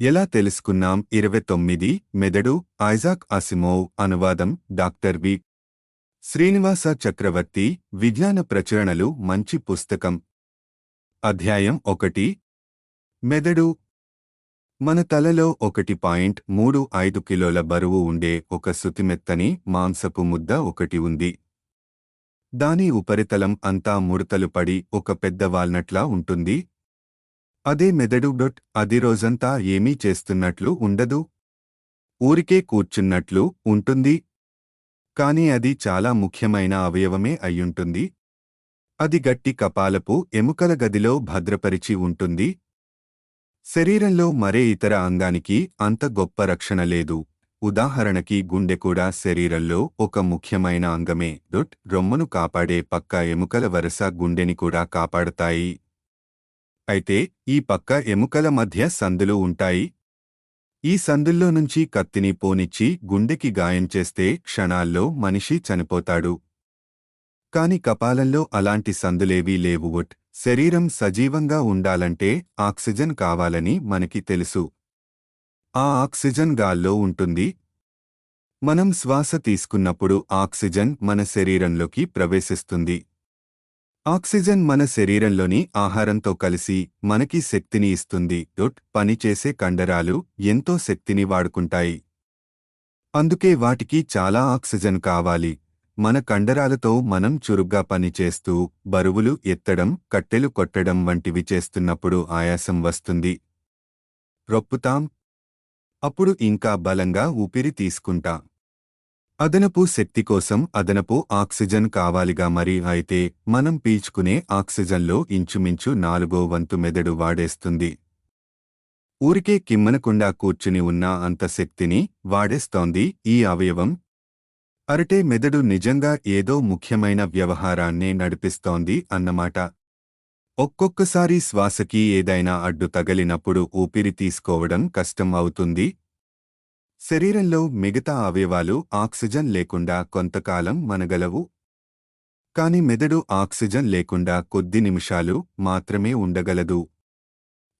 ఎలా తెలుసుకున్నాం 29 మెదడు ఐజాక్ అసిమోవ్ అనువాదం డాక్టర్ వి. శ్రీనివాస చక్రవర్తి విజ్ఞాన ప్రచురణలు మంచి పుస్తకం. అధ్యాయం 1 మెదడు. మన తలలో 1.35 కిలోల బరువు ఉండే ఒక సుతిమెత్తని మాంసపు ముద్ద ఒకటి ఉంది. దాని ఉపరితలం అంతా ముడతలు పడి ఒక పెద్ద వాల్నట్లా ఉంటుంది. అదే మెదడు. అది రోజంతా ఏమీ చేస్తున్నట్లు ఉండదు. ఊరికే కూర్చున్నట్లు ఉంటుంది. కాని అది చాలా ముఖ్యమైన అవయవమే అయ్యుంటుంది. అది గట్టి కపాలపు ఎముకల గదిలో భద్రపరిచి ఉంటుంది. శరీరంలో మరే ఇతర అంగానికి అంత గొప్ప రక్షణ లేదు. ఉదాహరణకి గుండె కూడా శరీరంలో ఒక ముఖ్యమైన అంగమే. రొమ్మును కాపాడే పక్క ఎముకల వరుస గుండెని కూడా కాపాడతాయి. అయితే ఈ పక్క ఎముకల మధ్య సందులు ఉంటాయి. ఈ సందుల్లో నుంచి కత్తిని పోనిచ్చి గుండెకి గాయం చేస్తే క్షణాల్లో మనిషి చనిపోతాడు. కాని కపాలంలో అలాంటి సందులేవీ లేవు. శరీరం సజీవంగా ఉండాలంటే ఆక్సిజన్ కావాలని మనకి తెలుసు. ఆ ఆక్సిజన్ గాల్లో ఉంటుంది. మనం శ్వాస తీసుకున్నప్పుడు ఆక్సిజన్ మన శరీరంలోకి ప్రవేశిస్తుంది. ఆక్సిజన్ మన శరీరంలోని ఆహారంతో కలిసి మనకి శక్తిని ఇస్తుంది. పనిచేసే కండరాలు ఎంతో శక్తిని వాడుకుంటాయి. అందుకే వాటికి చాలా ఆక్సిజన్ కావాలి. మన కండరాలతో మనం చురుగ్గా పనిచేస్తూ బరువులు ఎత్తడం, కట్టెలు కొట్టడం వంటివి చేస్తున్నప్పుడు ఆయాసం వస్తుంది. రొప్పుతాం. అప్పుడు ఇంకా బలంగా ఊపిరి తీసుకుంటాం. అదనపు శక్తి కోసం అదనపు ఆక్సిజన్ కావాలిగా. మరి అయితే మనం పీల్చుకునే ఆక్సిజన్లో ఇంచుమించు 4వ వంతు మెదడు వాడేస్తుంది. ఊరికే కిమ్మనకుండా కూర్చుని ఉన్న అంత శక్తిని వాడేస్తోంది ఈ అవయవం. అరటే మెదడు నిజంగా ఏదో ముఖ్యమైన వ్యవహారాన్నే నడిపిస్తోంది అన్నమాట. ఒక్కొక్కసారి శ్వాసకి ఏదైనా అడ్డు తగిలినప్పుడు ఊపిరి తీసుకోవడం కష్టం అవుతుంది. శరీరంలో మిగతా అవయవాలు ఆక్సిజన్ లేకుండా కొంతకాలం మనగలవు. కాని మెదడు ఆక్సిజన్ లేకుండా కొద్ది నిమిషాలు మాత్రమే ఉండగలదు.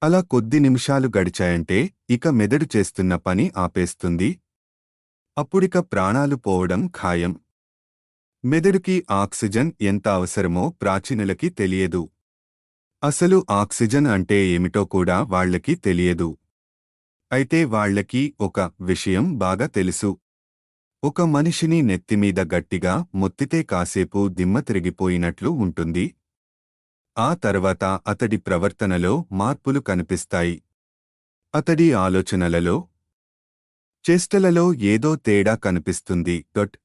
అలా కొద్ది నిమిషాలు గడిచాయంటే ఇక మెదడు చేస్తున్న పని ఆపేస్తుంది. అప్పుడిక ప్రాణాలు పోవడం ఖాయం. మెదడుకి ఆక్సిజన్ ఎంత అవసరమో ప్రాచీనులకి తెలియదు. అసలు ఆక్సిజన్ అంటే ఏమిటో కూడా వాళ్లకి తెలియదు. అయితే వాళ్లకి ఒక విషయం బాగా తెలుసు. ఒక మనిషిని నెత్తిమీద గట్టిగా మొత్తితే కాసేపు దిమ్మ తిరిగిపోయినట్లు ఉంటుంది. ఆ తర్వాత అతడి ప్రవర్తనలో మార్పులు కనిపిస్తాయి. అతడి ఆలోచనలలో, చేష్టలలో ఏదో తేడా కనిపిస్తుంది.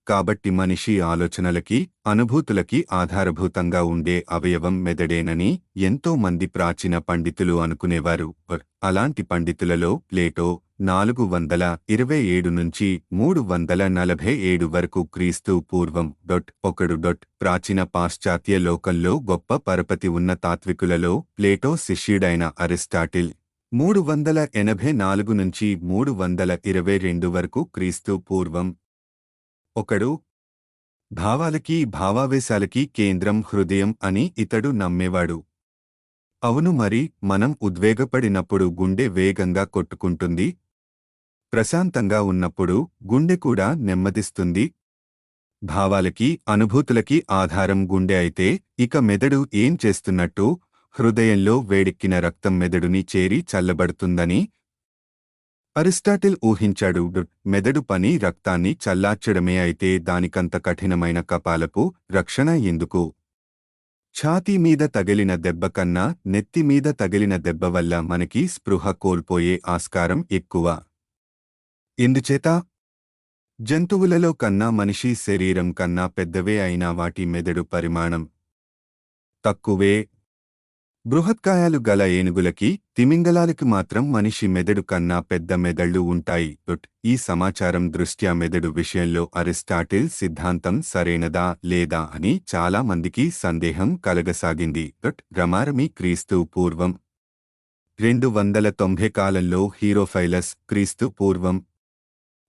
కాబట్టి మనిషి ఆలోచనలకి, అనుభూతులకి ఆధారభూతంగా ఉండే అవయవం మెదడేనని ఎంతో మంది ప్రాచీన పండితులు అనుకునేవారు. అలాంటి పండితులలో ప్లేటో 427 నుంచి 347 వరకు క్రీస్తు పూర్వం ఒకడు. ప్రాచీన పాశ్చాత్య లోకంలో గొప్ప పరపతి ఉన్న తాత్వికులలో ప్లేటో శిష్యుడైన అరిస్టాటిల్ 384 నుంచి 322 వరకు క్రీస్తు పూర్వం ఒకడు. భావాలకి భావావేశాలకి కేంద్రం హృదయం అని ఇతడు నమ్మేవాడు. అవును, మరి మనం ఉద్వేగపడినప్పుడు గుండె వేగంగా కొట్టుకుంటుంది. ప్రశాంతంగా ఉన్నప్పుడు గుండె కూడా నెమ్మదిస్తుంది. భావాలకి అనుభూతులకి ఆధారం గుండె అయితే ఇక మెదడు ఏం చేస్తున్నట్టు? హృదయంలో వేడెక్కిన రక్తం మెదడుని చేరి చల్లబడుతుందని అరిస్టాటిల్ ఊహించాడు. మెదడు పని రక్తాన్ని చల్లార్చడమే అయితే దానికంత కఠినమైన కపాలపు రక్షణ ఎందుకు? ఛాతీ మీద తగిలిన దెబ్బ కన్నా నెత్తి మీద తగిలిన దెబ్బ వల్ల మనకి స్పృహ కోల్పోయే ఆస్కారం ఎక్కువ. ఎందుచేత? జంతువులలో కన్నా మనిషి శరీరం కన్నా పెద్దవే అయినా వాటి మెదడు పరిమాణం తక్కువే. బృహత్కాయాలు గల ఏనుగులకి, తిమింగలాలకి మాత్రం మనిషి మెదడు కన్నా పెద్ద మెదళ్ళు ఉంటాయి. ఈ సమాచారం దృష్ట్యా మెదడు విషయంలో అరిస్టాటిల్ సిద్ధాంతం సరైనదా లేదా అని చాలా మందికి సందేహం కలగసాగింది. రమారమి క్రీస్తు పూర్వం 290 కాలంలో హీరోఫైలస్ క్రీస్తు పూర్వం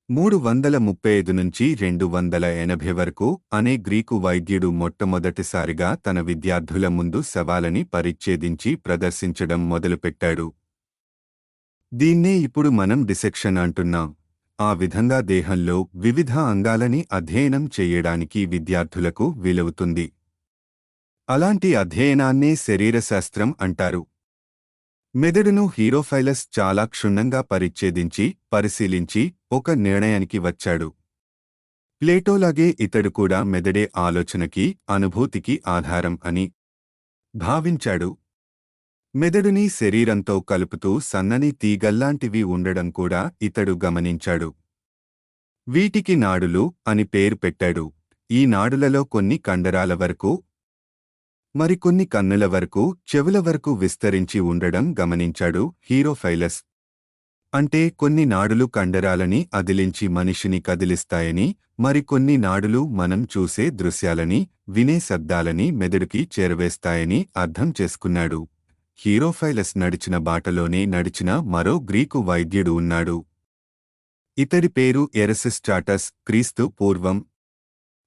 335 నుంచి 280 వరకు అనే గ్రీకు వైద్యుడు మొట్టమొదటిసారిగా తన విద్యార్థుల ముందు శవాలని పరిచ్ఛేదించి ప్రదర్శించడం మొదలుపెట్టాడు. దీన్నే ఇప్పుడు మనం డిసెక్షన్ అంటున్నాం. ఆ విధంగా దేహంలో వివిధ అంగాలని అధ్యయనం చేయడానికి విద్యార్థులకు వీలవుతుంది. అలాంటి అధ్యయనాన్నే శరీరశాస్త్రం అంటారు. మెదడును హీరోఫైలస్ చాలా క్షుణ్ణంగా పరిశీలించి ఒక నిర్ణయానికి వచ్చాడు. ప్లేటోలాగే ఇతడు కూడా మెదడే ఆలోచనకి, అనుభూతికి ఆధారం అని భావించాడు. మెదడుని శరీరంతో కలుపుతూ సన్నని తీగల్లాంటివి ఉండడం కూడా ఇతడు గమనించాడు. వీటికి నాడులు అని పేరు పెట్టాడు. ఈ నాడులలో కొన్ని కండరాల వరకు, మరికొన్ని కన్నుల వరకు, చెవుల వరకు విస్తరించి ఉండడం గమనించాడు హీరోఫైలస్. అంటే కొన్ని నాడులు కండరాలని అదిలించి మనిషిని కదిలిస్తాయని, మరికొన్ని నాడులు మనం చూసే దృశ్యాలని, వినే శబ్దాలని మెదడుకి చేరవేస్తాయని అర్థం చేసుకున్నాడు. హీరోఫైలస్ నడిచిన బాటలోనే నడిచిన మరో గ్రీకు వైద్యుడు ఉన్నాడు. ఇతడి పేరు ఎరసిస్ట్రాటస్. క్రీస్తు పూర్వం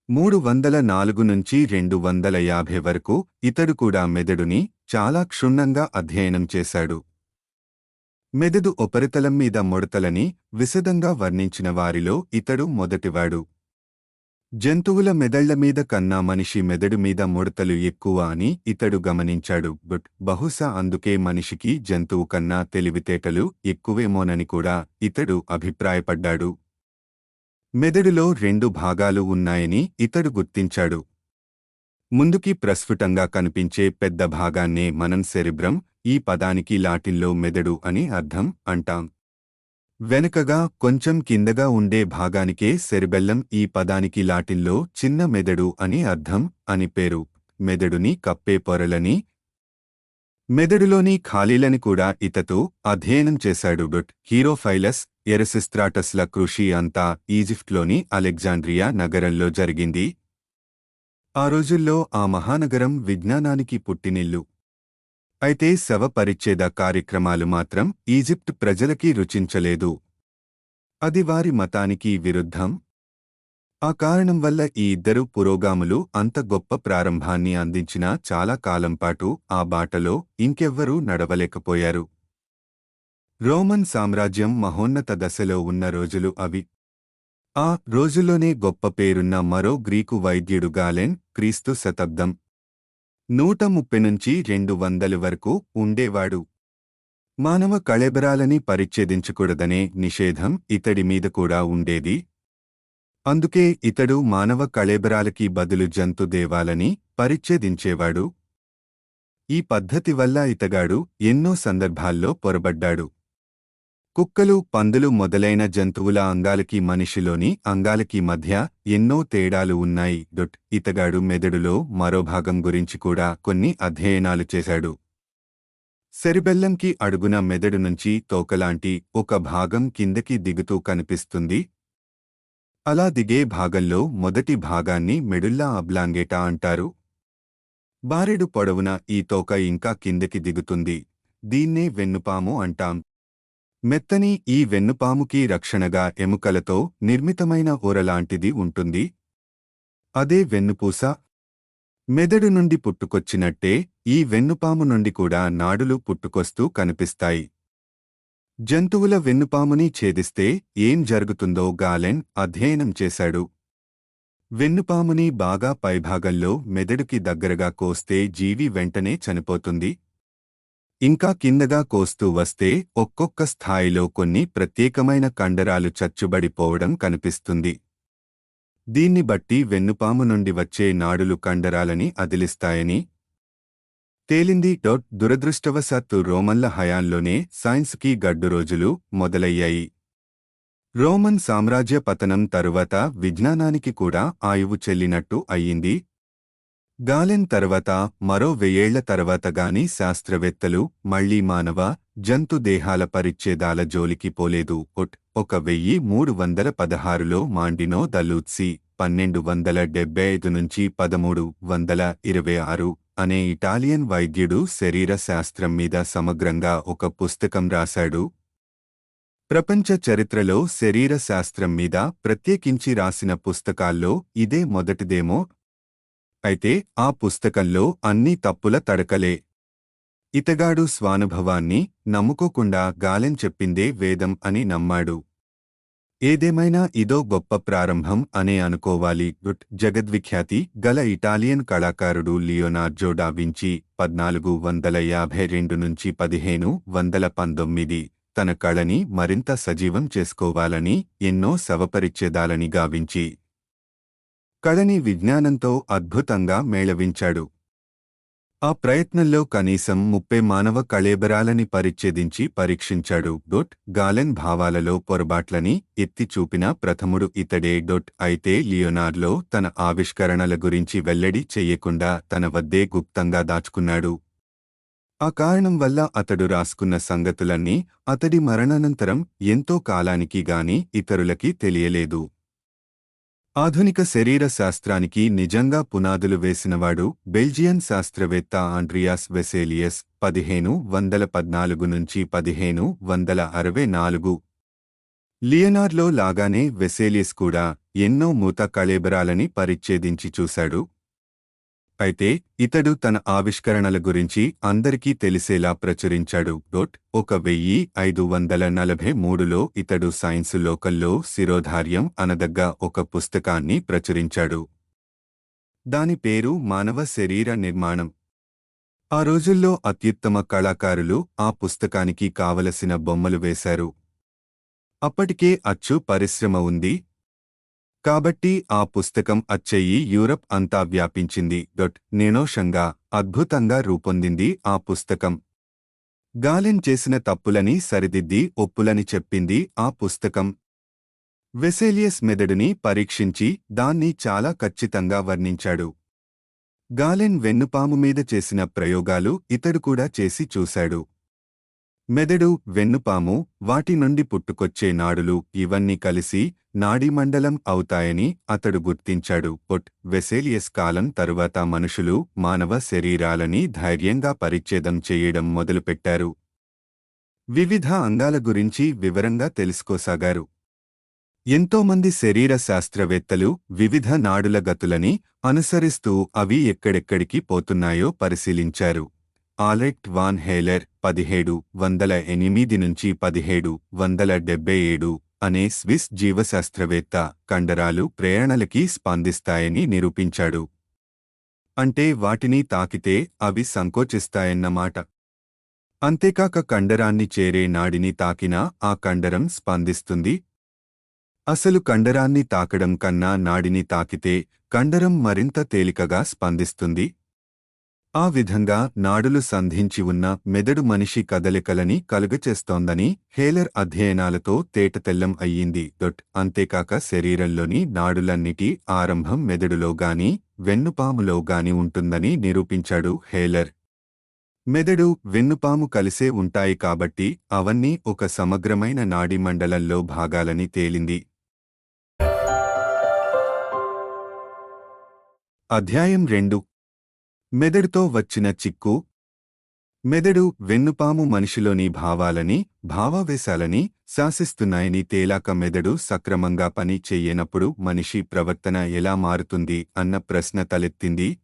304 నుంచి 250 వరకు ఇతడు కూడా మెదడుని చాలా క్షుణ్ణంగా అధ్యయనం చేశాడు. మెదడు ఉపరితలం మీద ముడతలని విశదంగా వర్ణించిన వారిలో ఇతడు మొదటివాడు. జంతువుల మెదళ్ల మీద కన్నా మనిషి మెదడు మీద ముడతలు ఎక్కువ అని ఇతడు గమనించాడు. బహుశా అందుకే మనిషికి జంతువు కన్నా తెలివితేటలు ఎక్కువేమోనని కూడా ఇతడు అభిప్రాయపడ్డాడు. మెదడులో 2 భాగాలు ఉన్నాయని ఇతడు గుర్తించాడు. ముందుకి ప్రస్ఫుటంగా కనిపించే పెద్ద భాగాన్నే మనం సెరిబ్రం, ఈ పదానికి లాటిన్లో మెదడు అని అర్థం, అంటాం. వెనుకగా కొంచెం కిందగా ఉండే భాగానికే సెరిబెల్లం, ఈ పదానికి లాటిన్లో చిన్న మెదడు అని అర్థం అని పేరు. మెదడుని కప్పే పొరలని, మెదడులోని ఖాళీలని కూడా ఇతడు అధ్యయనం చేశాడు. హీరోఫైలస్, ఎరసిస్ట్రాటస్ల కృషి అంతా ఈజిప్ట్లోని అలెగ్జాండ్రియా నగరంలో జరిగింది. ఆ రోజుల్లో ఆ మహానగరం విజ్ఞానానికి పుట్టినిల్లు. అయితే శవ పరిచ్ఛేద కార్యక్రమాలు మాత్రం ఈజిప్ట్ ప్రజలకి రుచించలేదు. అది వారి మతానికి విరుద్ధం. ఆ కారణం వల్ల ఈ ఇద్దరు పురోగాములు అంత గొప్ప ప్రారంభాన్ని అందించినా చాలా కాలంపాటు ఆ బాటలో ఇంకెవ్వరూ నడవలేకపోయారు. రోమన్ సామ్రాజ్యం మహోన్నత దశలో ఉన్న రోజులు అవి. ఆ రోజుల్లోనే గొప్ప పేరున్న మరో గ్రీకు వైద్యుడు గాలెన్, క్రీస్తు శతాబ్దం 130 నుంచి 200 వరకు ఉండేవాడు. మానవ కళేబరాలని పరిచ్ఛేదించకూడదనే నిషేధం ఇతడి మీద కూడా ఉండేది. అందుకే ఇతడు మానవ కళేబరాలకి బదులు జంతు దేవాలని పరిచ్ఛేదించేవాడు. ఈ పద్ధతి వల్ల ఇతగాడు ఎన్నో సందర్భాల్లో పొరబడ్డాడు. కుక్కలు, పందులు మొదలైన జంతువుల అంగాలకి మనిషిలోని అంగాలకి మధ్య ఎన్నో తేడాలు ఉన్నాయి. ఇతగాడు మెదడులో మరో భాగం గురించి కూడా కొన్ని అధ్యయనాలు చేశాడు. సెరిబెల్లంకి అడుగున మెదడు నుంచి తోకలాంటి ఒక భాగం కిందకి దిగుతూ కనిపిస్తుంది. అలా దిగే భాగంలో మొదటి భాగాన్ని మెడుల్లా అబ్లాంగేటా అంటారు. బారెడు పొడవున ఈ తోక ఇంకా కిందకి దిగుతుంది. దీన్నే వెన్నుపాము అంటాం. మెత్తని ఈ వెన్నుపాముకి రక్షణగా ఎముకలతో నిర్మితమైన ఓరలాంటిది ఉంటుంది. అదే వెన్నుపూస. మెదడు నుండి పుట్టుకొచ్చినట్టే ఈ వెన్నుపాము నుండి కూడా నాడులు పుట్టుకొస్తూ కనిపిస్తాయి. జంతువుల వెన్నుపాముని ఛేదిస్తే ఏం జరుగుతుందో గాలెన్ అధ్యయనం చేశాడు. వెన్నుపాముని బాగా పైభాగంలో మెదడుకి దగ్గరగా కోస్తే జీవి వెంటనే చనిపోతుంది. ఇంకా కిందగా కోస్తూ వస్తే ఒక్కొక్క స్థాయిలో కొన్ని ప్రత్యేకమైన కండరాలు చచ్చుబడిపోవడం కనిపిస్తుంది. దీన్ని బట్టి వెన్నుపాము నుండి వచ్చే నాడులు కండరాలని అదిలిస్తాయని తేలింది. దురదృష్టవశాత్తు రోమన్ల హయాంలోనే సైన్స్కి గడ్డు రోజులు మొదలయ్యాయి. రోమన్ సామ్రాజ్య పతనం తరువాత విజ్ఞానానికి కూడా ఆయువు చెల్లినట్టు అయ్యింది. గాలెన్ తర్వాత మరో 1000 ఏళ్ల తర్వాత గాని శాస్త్రవేత్తలు మళ్లీ మానవ, జంతు దేహాల పరిచ్ఛేదాల జోలికి పోలేదు. 1316లో మాండినో దలూత్సి 1275 నుంచి 1326 అనే ఇటాలియన్ వైద్యుడు శరీర శాస్త్రం మీద సమగ్రంగా ఒక పుస్తకం రాశాడు. ప్రపంచ చరిత్రలో శరీర శాస్త్రం మీద ప్రత్యేకించి రాసిన పుస్తకాల్లో ఇదే మొదటిదేమో. అయితే ఆ పుస్తకంలో అన్నీ తప్పుల తడకలే. ఇతగాడు స్వానుభవాన్ని నమ్ముకోకుండా గాలెన్ చెప్పిందే వేదం అని నమ్మాడు. ఏదేమైనా ఇదో గొప్ప ప్రారంభం అనే అనుకోవాలి. జగద్విఖ్యాతి గల ఇటాలియన్ కళాకారుడు లియోనార్డో డా వించి 1452 నుంచి 1519 తన కళని మరింత సజీవం చేసుకోవాలని ఎన్నో శవపరిచ్ఛేదాలని గావించి కళని విజ్ఞానంతో అద్భుతంగా మేళవించాడు. ఆ ప్రయత్నంలో కనీసం 30 మానవ కళేబరాలని పరిచ్ఛేదించి పరీక్షించాడు. గాలెన్ భావాలలో పొరబాట్లని ఎత్తి చూపిన ప్రథముడు ఇతడే. అయితే లియోనార్డో తన ఆవిష్కరణల గురించి వెల్లడి చెయ్యకుండా తన వద్దే గుప్తంగా దాచుకున్నాడు. ఆ కారణం వల్ల అతడు రాసుకున్న సంగతులన్నీ అతడి మరణానంతరం ఎంతో కాలానికి గాని ఇతరులకి తెలియలేదు. ఆధునిక శరీర శాస్త్రానికి నిజంగా పునాదులు వేసినవాడు బెల్జియన్ శాస్త్రవేత్త ఆండ్రియాస్ వెసేలియస్ 1514 నుంచి 1564. లియోనార్డో లాగానే వెసేలియస్ కూడా ఎన్నో మూత కళేబరాలని పరిచ్ఛేదించి చూశాడు. అయితే ఇతడు తన ఆవిష్కరణల గురించి అందరికీ తెలిసేలా ప్రచురించాడు. 1543లో ఇతడు సైన్సు లోకల్లో శిరోధార్యం అనదగ్గ ఒక పుస్తకాన్ని ప్రచురించాడు. దాని పేరు మానవ శరీర నిర్మాణం. ఆ రోజుల్లో అత్యుత్తమ కళాకారులు ఆ పుస్తకానికి కావలసిన బొమ్మలు వేశారు. అప్పటికే అచ్చు పరిశ్రమ ఉంది కాబట్టి ఆ పుస్తకం అచ్చయి యూరప్ అంతా వ్యాపించింది. నిర్దోషంగా అద్భుతంగా రూపొందింది ఆ పుస్తకం. గాలెన్ చేసిన తప్పులని సరిదిద్ది ఒప్పులని చెప్పింది ఆ పుస్తకం. వెసేలియస్ మెదడుని పరీక్షించి దాన్ని చాలా ఖచ్చితంగా వర్ణించాడు. గాలెన్ వెన్నుపాము మీద చేసిన ప్రయోగాలు ఇతడు కూడా చేసి చూశాడు. మెదడు, వెన్నుపాము, వాటి నుండి పుట్టుకొచ్చే నాడులు ఇవన్నీ కలిసి నాడీమండలం అవుతాయని అతడు గుర్తించాడు. వెసేలియస్ కాలం తరువాత మనుషులు మానవ శరీరాలని ధైర్యంగా పరిచ్ఛేదం చేయడం మొదలుపెట్టారు. వివిధ అంగాల గురించి వివరంగా తెలుసుకోసాగారు. ఎంతోమంది శరీర శాస్త్రవేత్తలు వివిధ నాడుల గతులని అనుసరిస్తూ అవి ఎక్కడెక్కడికి పోతున్నాయో పరిశీలించారు. ఆల్రెక్ట్ వాన్ హేలర్ 1708 నుంచి 1777 అనే స్విస్ జీవశాస్త్రవేత్త కండరాలు ప్రేరణలకి స్పందిస్తాయని నిరూపించాడు. అంటే వాటిని తాకితే అవి సంకోచిస్తాయన్నమాట. అంతేకాక కండరాన్ని చేరే నాడిని తాకినా ఆ కండరం స్పందిస్తుంది. అసలు కండరాన్ని తాకడం కన్నా నాడిని తాకితే కండరం మరింత తేలికగా స్పందిస్తుంది. ఆ విధంగా నాడులు సంధించి ఉన్న మెదడు మనిషి కదలికలని కలుగచేస్తోందని హేలర్ అధ్యయనాలతో తేటతెల్లం అయ్యింది. అంతేకాక శరీరంలోని నాడులన్నిటి ఆరంభం మెదడులో గాని వెన్నుపాములో గాని ఉంటుందని నిరూపించాడు హేలర్. మెదడు, వెన్నుపాము కలిసే ఉంటాయి కాబట్టి అవన్నీ ఒక సమగ్రమైన నాడీమండలంలో భాగాలని తేలింది. అధ్యాయం 2. మెదడుతో వచ్చిన చిక్కు. మెదడు, వెన్నుపాము మనిషిలోని భావాలని, భావావేశాలని శాసిస్తున్నాయని తేలాక మెదడు సక్రమంగా పని చెయ్యనప్పుడు మనిషి ప్రవర్తన ఎలా మారుతుంది అన్న ప్రశ్న తలెత్తింది.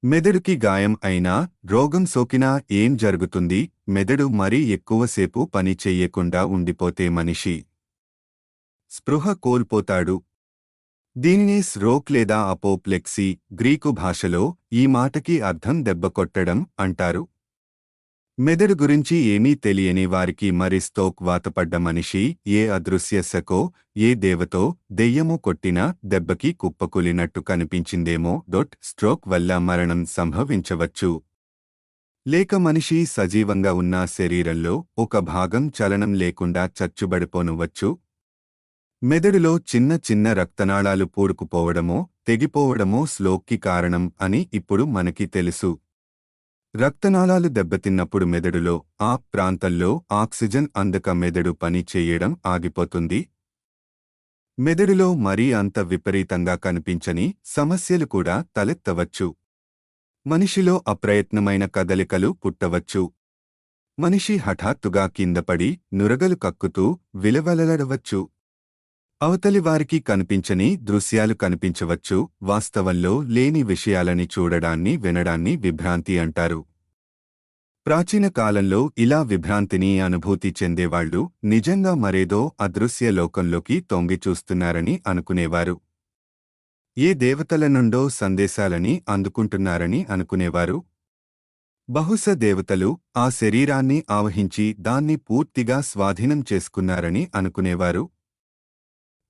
మెదడుకి గాయం అయినా, రోగం సోకినా ఏం జరుగుతుంది? మెదడు మరీ ఎక్కువసేపు పని చెయ్యకుండా ఉండిపోతే మనిషి స్పృహ కోల్పోతాడు. దీనినే స్ట్రోక్ లేదా అపోప్లెక్సీ గ్రీకు భాషలో ఈ మాటకి అర్థం దెబ్బకొట్టడం అంటారు. మెదడు గురించి ఏమీ తెలియని వారికి మరి స్ట్రోక్ వాతపడ్డ మనిషి ఏ అదృశ్య శకో, ఏ దేవతో దెయ్యమో కొట్టినా దెబ్బకి కుప్పకూలినట్టు కనిపించిందేమో. స్ట్రోక్ వల్ల మరణం సంభవించవచ్చు. లేక మనిషి సజీవంగా ఉన్న శరీరంలో ఒక భాగం చలనం లేకుండా చచ్చుబడిపోనువచ్చు. మెదడులో చిన్న చిన్న రక్తనాళాలు పూడుకుపోవడమో, తెగిపోవడమో స్ట్రోక్కి కారణం అని ఇప్పుడు మనకి తెలుసు. రక్తనాళాలు దెబ్బతిన్నప్పుడు మెదడులో ఆ ప్రాంతంలో ఆక్సిజన్ అందక మెదడు పని చేయడం ఆగిపోతుంది. మెదడులో మరీ అంత విపరీతంగా కనిపించని సమస్యలు కూడా తలెత్తవచ్చు. మనిషిలో అప్రయత్నమైన కదలికలు పుట్టవచ్చు. మనిషి హఠాత్తుగా కిందపడి నురగలు కక్కుతూ విలవలడవచ్చు. అవతలి వారికి కనిపించని దృశ్యాలు కనిపించవచ్చు. వాస్తవంలో లేని విషయాలని చూడడాన్ని, వినడాన్ని విభ్రాంతి అంటారు. ప్రాచీన కాలంలో ఇలా విభ్రాంతిని అనుభూతి చెందేవాళ్లు నిజంగా మరేదో అదృశ్య లోకంలోకి తొంగిచూస్తున్నారని అనుకునేవారు. ఏ దేవతల నుండో సందేశాలని అందుకుంటున్నారని అనుకునేవారు. బహుశా దేవతలు ఆ శరీరాన్ని ఆవహించి దాన్ని పూర్తిగా స్వాధీనం చేసుకున్నారని అనుకునేవారు.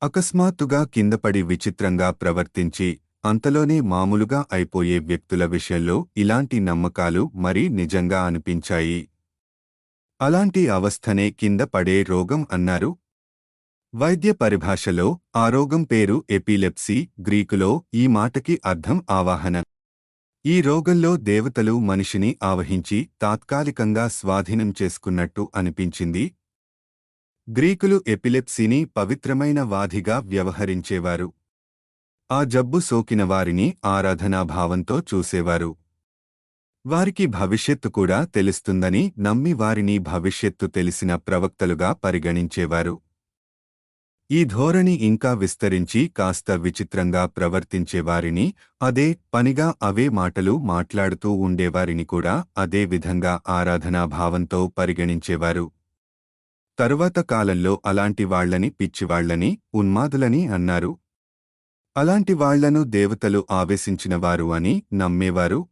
అకస్మాత్తుగా కిందపడి విచిత్రంగా ప్రవర్తించి అంతలోనే మామూలుగా అయిపోయే వ్యక్తుల విషయంలో ఇలాంటి నమ్మకాలు మరీ నిజంగా అనిపించాయి. అలాంటి అవస్థనే కింద పడే రోగం అన్నారు. వైద్య పరిభాషలో ఆ రోగం పేరు ఎపిలెప్సీ. గ్రీకులో ఈ మాటకి అర్థం ఆవాహన. ఈ రోగంలో దేవతలు మనిషిని ఆవహించి తాత్కాలికంగా స్వాధీనం చేసుకున్నట్టు అనిపించింది. గ్రీకులు ఎపిలెప్సీని పవిత్రమైన వ్యాధిగా వ్యవహరించేవారు. ఆ జబ్బు సోకిన వారిని ఆరాధనాభావంతో చూసేవారు. వారికి భవిష్యత్తు కూడా తెలుస్తుందని నమ్మి వారిని భవిష్యత్తు తెలిసిన ప్రవక్తలుగా పరిగణించేవారు. ఈ ధోరణి ఇంకా విస్తరించి కాస్త విచిత్రంగా ప్రవర్తించేవారిని, అదే పనిగా అవే మాటలు మాట్లాడుతూ ఉండేవారిని కూడా అదే విధంగా ఆరాధనాభావంతో పరిగణించేవారు. తరువాత కాలంలో అలాంటి వాళ్లని పిచ్చివాళ్లని, ఉన్మాదులని అన్నారు. అలాంటి వాళ్లను దేవతలు ఆవేశించినవారు అని నమ్మేవారు.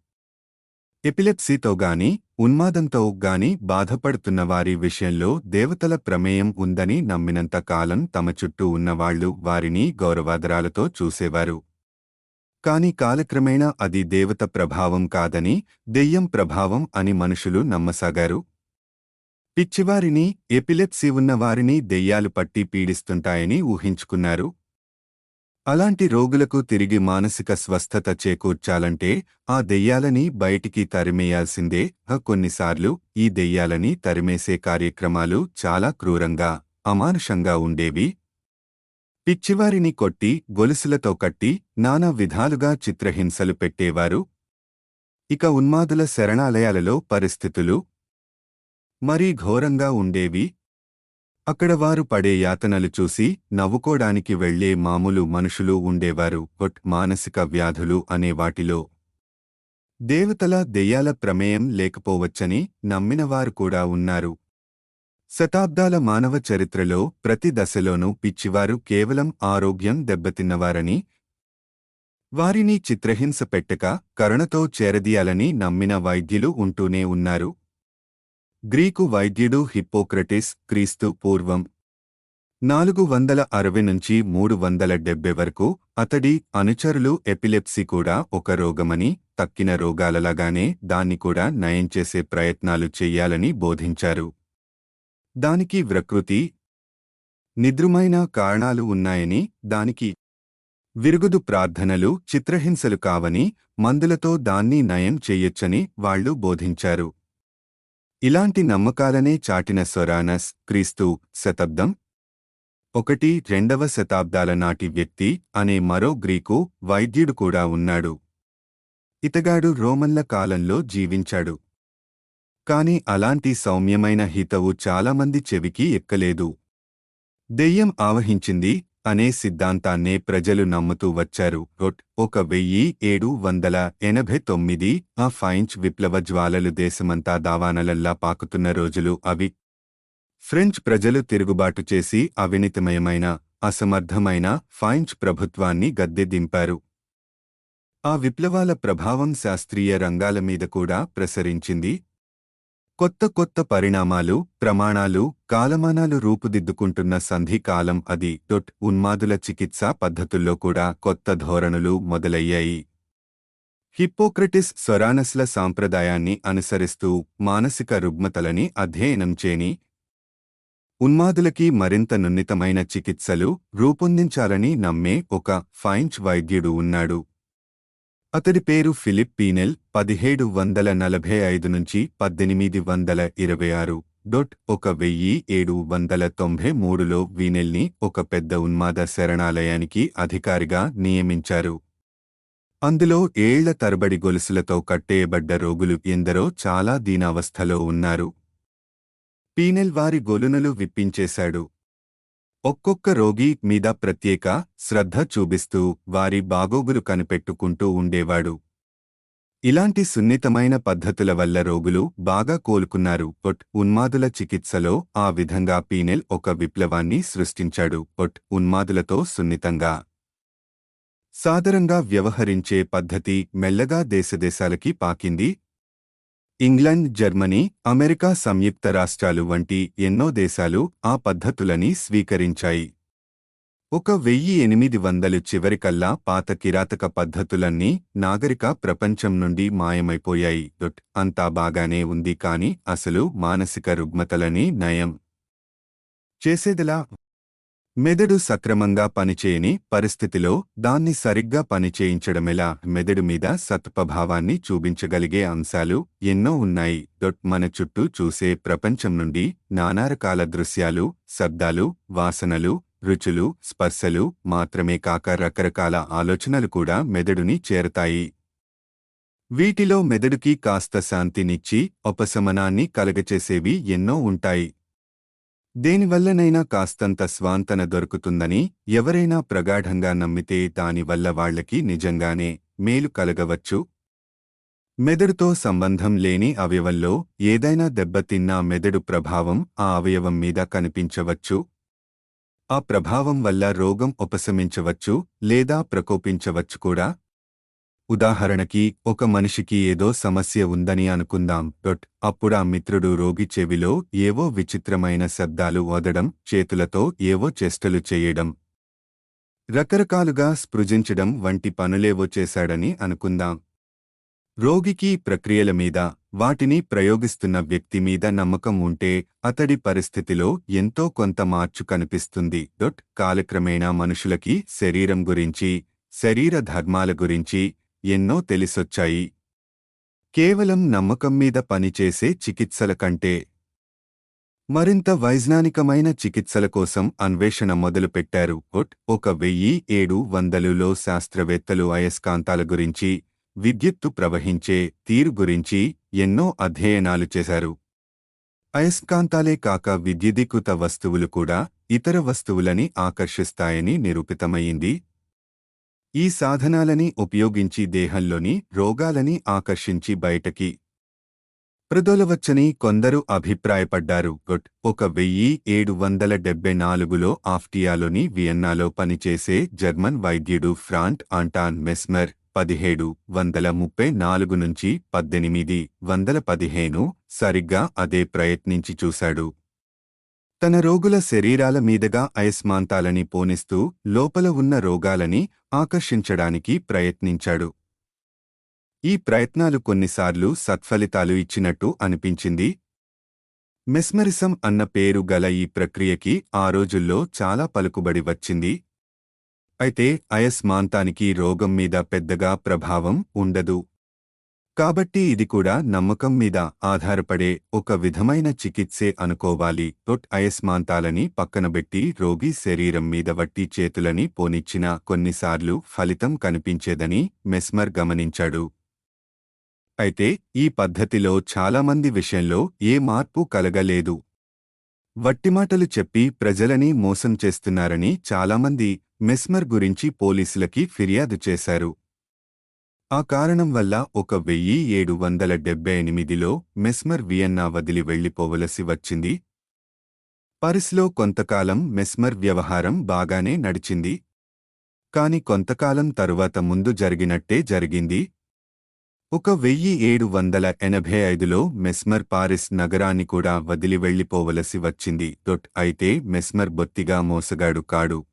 ఎపిలెప్సీతో గాని ఉన్మాదంతో గాని బాధపడుతున్న వారి విషయంలో దేవతల ప్రమేయం ఉందని నమ్మినంత కాలం తమ చుట్టూ ఉన్నవాళ్లు వారిని గౌరవాదరాలతో చూసేవారు. కాని కాలక్రమేణా అది దేవత ప్రభావం కాదని, దెయ్యం ప్రభావం అని మనుషులు నమ్మసాగారు. పిచ్చివారిని, ఎపిలెప్సీ ఉన్నవారిని దెయ్యాలు పట్టి పీడిస్తుంటాయని ఊహించుకున్నారు. అలాంటి రోగులకు తిరిగి మానసిక స్వస్థత చేకూర్చాలంటే ఆ దెయ్యాలని బయటికి తరిమేయాల్సిందే. కొన్నిసార్లు ఈ దెయ్యాలని తరిమేసే కార్యక్రమాలు చాలా క్రూరంగా, అమానుషంగా ఉండేవి. పిచ్చివారిని కొట్టి, గొలుసులతో కట్టి, నానా విధాలుగా చిత్రహింసలు పెట్టేవారు. ఇక ఉన్మాదుల శరణాలయాలలో పరిస్థితులు మరీ ఘోరంగా ఉండేవి. అక్కడ వారు పడే యాతనలు చూసి నవ్వుకోడానికి వెళ్లే మామూలు మనుషులు ఉండేవారు. మానసిక వ్యాధులు అనే వాటిలో దేవతల, దెయ్యాల ప్రమేయం లేకపోవచ్చని నమ్మినవారు కూడా ఉన్నారు. శతాబ్దాల మానవ చరిత్రలో ప్రతి దశలోనూ పిచ్చివారు కేవలం ఆరోగ్యం దెబ్బతిన్నవారని, వారిని చిత్రహింస పెట్టక కరుణతో చేరదీయాలని నమ్మిన వైద్యులు ఉంటూనే ఉన్నారు. గ్రీకు వైద్యుడు హిప్పోక్రటిస్ క్రీస్తు పూర్వం 460 నుంచి 370 వరకు అతడి అనుచరులు ఎపిలెప్సీ కూడా ఒక రోగమని, తక్కిన రోగాలలాగానే దాన్ని కూడా నయం చేసే ప్రయత్నాలు చెయ్యాలని బోధించారు. దానికి ప్రకృతి, నిద్రుమైన కారణాలు ఉన్నాయని, దానికి విరుగుడు ప్రార్థనలు, చిత్రహింసలు కావని, మందులతో దాన్ని నయం చెయ్యొచ్చని వాళ్లు బోధించారు. ఇలాంటి నమ్మకాలనే చాటిన సొరానస్ క్రీస్తు శతాబ్దం 1-2వ శతాబ్దాల నాటి వ్యక్తి అనే మరో గ్రీకు వైద్యుడు కూడా ఉన్నాడు. ఇతగాడు రోమన్ల కాలంలో జీవించాడు. కాని అలాంటి సౌమ్యమైన హితవు చాలామంది చెవికి ఎక్కలేదు. దెయ్యం ఆవహించింది అనే సిద్ధాంతాన్నే ప్రజలు నమ్ముతూ వచ్చారు. 1789 ఆ ఫ్రెంచ్ విప్లవ జ్వాలలు దేశమంతా దావానలల్లా పాకుతున్న రోజులు అవి. ఫ్రెంచ్ ప్రజలు తిరుగుబాటు చేసి అవినీతిమయమైన, అసమర్థమైన ఫ్రెంచ్ ప్రభుత్వాన్ని గద్దె దింపారు. ఆ విప్లవాల ప్రభావం శాస్త్రీయ రంగాల మీద కూడా ప్రసరించింది. కొత్త కొత్త పరిణామాలు, ప్రమాణాలు, కాలమానాలు రూపుదిద్దుకుంటున్న సంధి కాలం అది. ఉన్మాదుల చికిత్సా పద్ధతుల్లో కూడా కొత్త ధోరణులు మొదలయ్యాయి. హిప్పోక్రటిస్ సొరానస్ల సాంప్రదాయాన్ని అనుసరిస్తూ మానసిక రుగ్మతలని అధ్యయనం చేని ఉన్మాదులకి మరింత నున్నితమైన చికిత్సలు రూపొందించాలని నమ్మే ఒక ఫ్రెంచ్ వైద్యుడు ఉన్నాడు. అతడి పేరు ఫిలిప్ పీనెల్. 1745 నుంచి 1826. 1793లో వీనెల్ని ఒక పెద్ద ఉన్మాద శరణాలయానికి అధికారిగా నియమించారు. అందులో ఏళ్ల తరబడి గొలుసులతో కట్టేయబడ్డ రోగులు ఎందరో చాలా దీనావస్థలో ఉన్నారు. పీనెల్ వారి గొలుసులు విప్పించేశాడు. ఒక్కొక్క రోగి మీద ప్రత్యేక శ్రద్ధ చూపిస్తూ వారి బాగోగులు కనిపెట్టుకుంటూ ఉండేవాడు. ఇలాంటి సున్నితమైన పద్ధతుల వల్ల రోగులు బాగా కోలుకున్నారు. ఉన్మాదుల చికిత్సలో ఆ విధంగా పీనెల్ ఒక విప్లవాన్ని సృష్టించాడు. ఉన్మాదులతో సున్నితంగా సాదరంగా వ్యవహరించే పద్ధతి మెల్లగా దేశదేశాలకి పాకింది. ఇంగ్లండ్, జర్మనీ, అమెరికా సంయుక్త రాష్ట్రాలు వంటి ఎన్నో దేశాలు ఆ పద్ధతులని స్వీకరించాయి. 1800 చివరికల్లా పాత కిరాతక పద్ధతులన్నీ నాగరిక ప్రపంచం నుండి మాయమైపోయాయి. అంతా బాగానే ఉంది కాని అసలు మానసిక రుగ్మతలని నయం చేసేదెలా? మెదడు సక్రమంగా పనిచేయని పరిస్థితిలో దాన్ని సరిగ్గా పనిచేయించడమెలా? మెదడు మీద సత్ప్రభావాన్ని చూపించగలిగే అంశాలు ఎన్నో ఉన్నాయి. మన చుట్టూ చూసే ప్రపంచం నుండి నానారకాల దృశ్యాలు, శబ్దాలు, వాసనలు, రుచులు, స్పర్శలు మాత్రమే కాక రకరకాల ఆలోచనలు కూడా మెదడుని చేరతాయి. వీటిలో మెదడుకి కాస్త శాంతినిచ్చి ఉపశమనాన్ని కలగచేసేవి ఎన్నో ఉంటాయి. దేనివల్లనైనా కాస్తంత స్వాంతన దొరుకుతుందని ఎవరైనా ప్రగాఢంగా నమ్మితే దానివల్ల వాళ్లకి నిజంగానే మేలు కలగవచ్చు. మెదడుతో సంబంధం లేని అవయవంలో ఏదైనా దెబ్బతిన్నా మెదడు ప్రభావం ఆ అవయవం మీద కనిపించవచ్చు. ఆ ప్రభావం వల్ల రోగం ఉపశమించవచ్చు లేదా ప్రకోపించవచ్చు కూడా. ఉదాహరణకి ఒక మనిషికి ఏదో సమస్య ఉందని అనుకుందాం. అప్పుడా మిత్రుడు రోగి చెవిలో ఏవో విచిత్రమైన శబ్దాలు వదడం, చేతులతో ఏవో చేష్టలు చేయడం, రకరకాలుగా స్పృజించడం వంటి పనులేవో చేశాడని అనుకుందాం. రోగికి ప్రక్రియల మీద, వాటిని ప్రయోగిస్తున్న వ్యక్తి మీద నమ్మకం ఉంటే అతడి పరిస్థితిలో ఎంతో కొంత మార్చు కనిపిస్తుంది. కాలక్రమేణా మనుషులకి శరీరం గురించి, శరీర ధర్మాల గురించి ఎన్నో తెలిసొచ్చాయి. కేవలం నమ్మకం మీద పనిచేసే చికిత్సల కంటే మరింత వైజ్ఞానికమైన చికిత్సల కోసం అన్వేషణ మొదలుపెట్టారు. 1700లో శాస్త్రవేత్తలు అయస్కాంతాల గురించి, విద్యుత్తు ప్రవహించే తీరు గురించి ఎన్నో అధ్యయనాలు చేశారు. అయస్కాంతాలే కాక విద్యుదీకృత వస్తువులు కూడా ఇతర వస్తువులని ఆకర్షిస్తాయని నిరూపితమయ్యింది. ఈ సాధనాలని ఉపయోగించి దేహంలోని రోగాలని ఆకర్షించి బయటకి ప్రదోలవచ్చని కొందరు అభిప్రాయపడ్డారు. 1774లో ఆస్ట్రియాలోని వియన్నాలో పనిచేసే జర్మన్ వైద్యుడు ఫ్రాంట్ ఆంటాన్ మెస్మర్ 1734 నుంచి 1815 సరిగ్గా అదే ప్రయత్నించి చూశాడు. తన రోగుల శరీరాల మీదగా అయస్మాంతాలని పోనిస్తూ లోపల ఉన్న రోగాలని ఆకర్షించడానికి ప్రయత్నించాడు. ఈ ప్రయత్నాలు కొన్నిసార్లు సత్ఫలితాలు ఇచ్చినట్టు అనిపించింది. మెస్మరిజం అన్న పేరు గల ఈ ప్రక్రియకి ఆ రోజుల్లో చాలా పలుకుబడి వచ్చింది. అయితే అయస్మాంతానికి రోగం మీద పెద్దగా ప్రభావం ఉండదు. కాబట్టి ఇది కూడా నమ్మకం మీద ఆధారపడే ఒక విధమైన చికిత్సే అనుకోవాలి. అయస్మాంతాలని పక్కనబెట్టి రోగి శరీరం మీద వట్టి చేతులని పోనిచ్చినా కొన్నిసార్లు ఫలితం కనిపించేదని మెస్మర్ గమనించాడు. అయితే ఈ పద్ధతిలో చాలామంది విషయంలో ఏ మార్పు కలగలేదు. వట్టిమాటలు చెప్పి ప్రజలని మోసం చేస్తున్నారని చాలామంది మెస్మర్ గురించి పోలీసులకి ఫిర్యాదు చేశారు. ఆ కారణం వల్ల 1778లో మెస్మర్ వియన్నా వదిలి వెళ్లిపోవలసి వచ్చింది. పారిస్లో కొంతకాలం మెస్మర్ వ్యవహారం బాగానే నడిచింది. కాని కొంతకాలం తరువాత ముందు జరిగినట్టే జరిగింది. 1785లో మెస్మర్ పారిస్ నగరాన్ని కూడా వదిలి వెళ్లిపోవలసి వచ్చింది. అయితే మెస్మర్ బొత్తిగా మోసగాడు కాడు.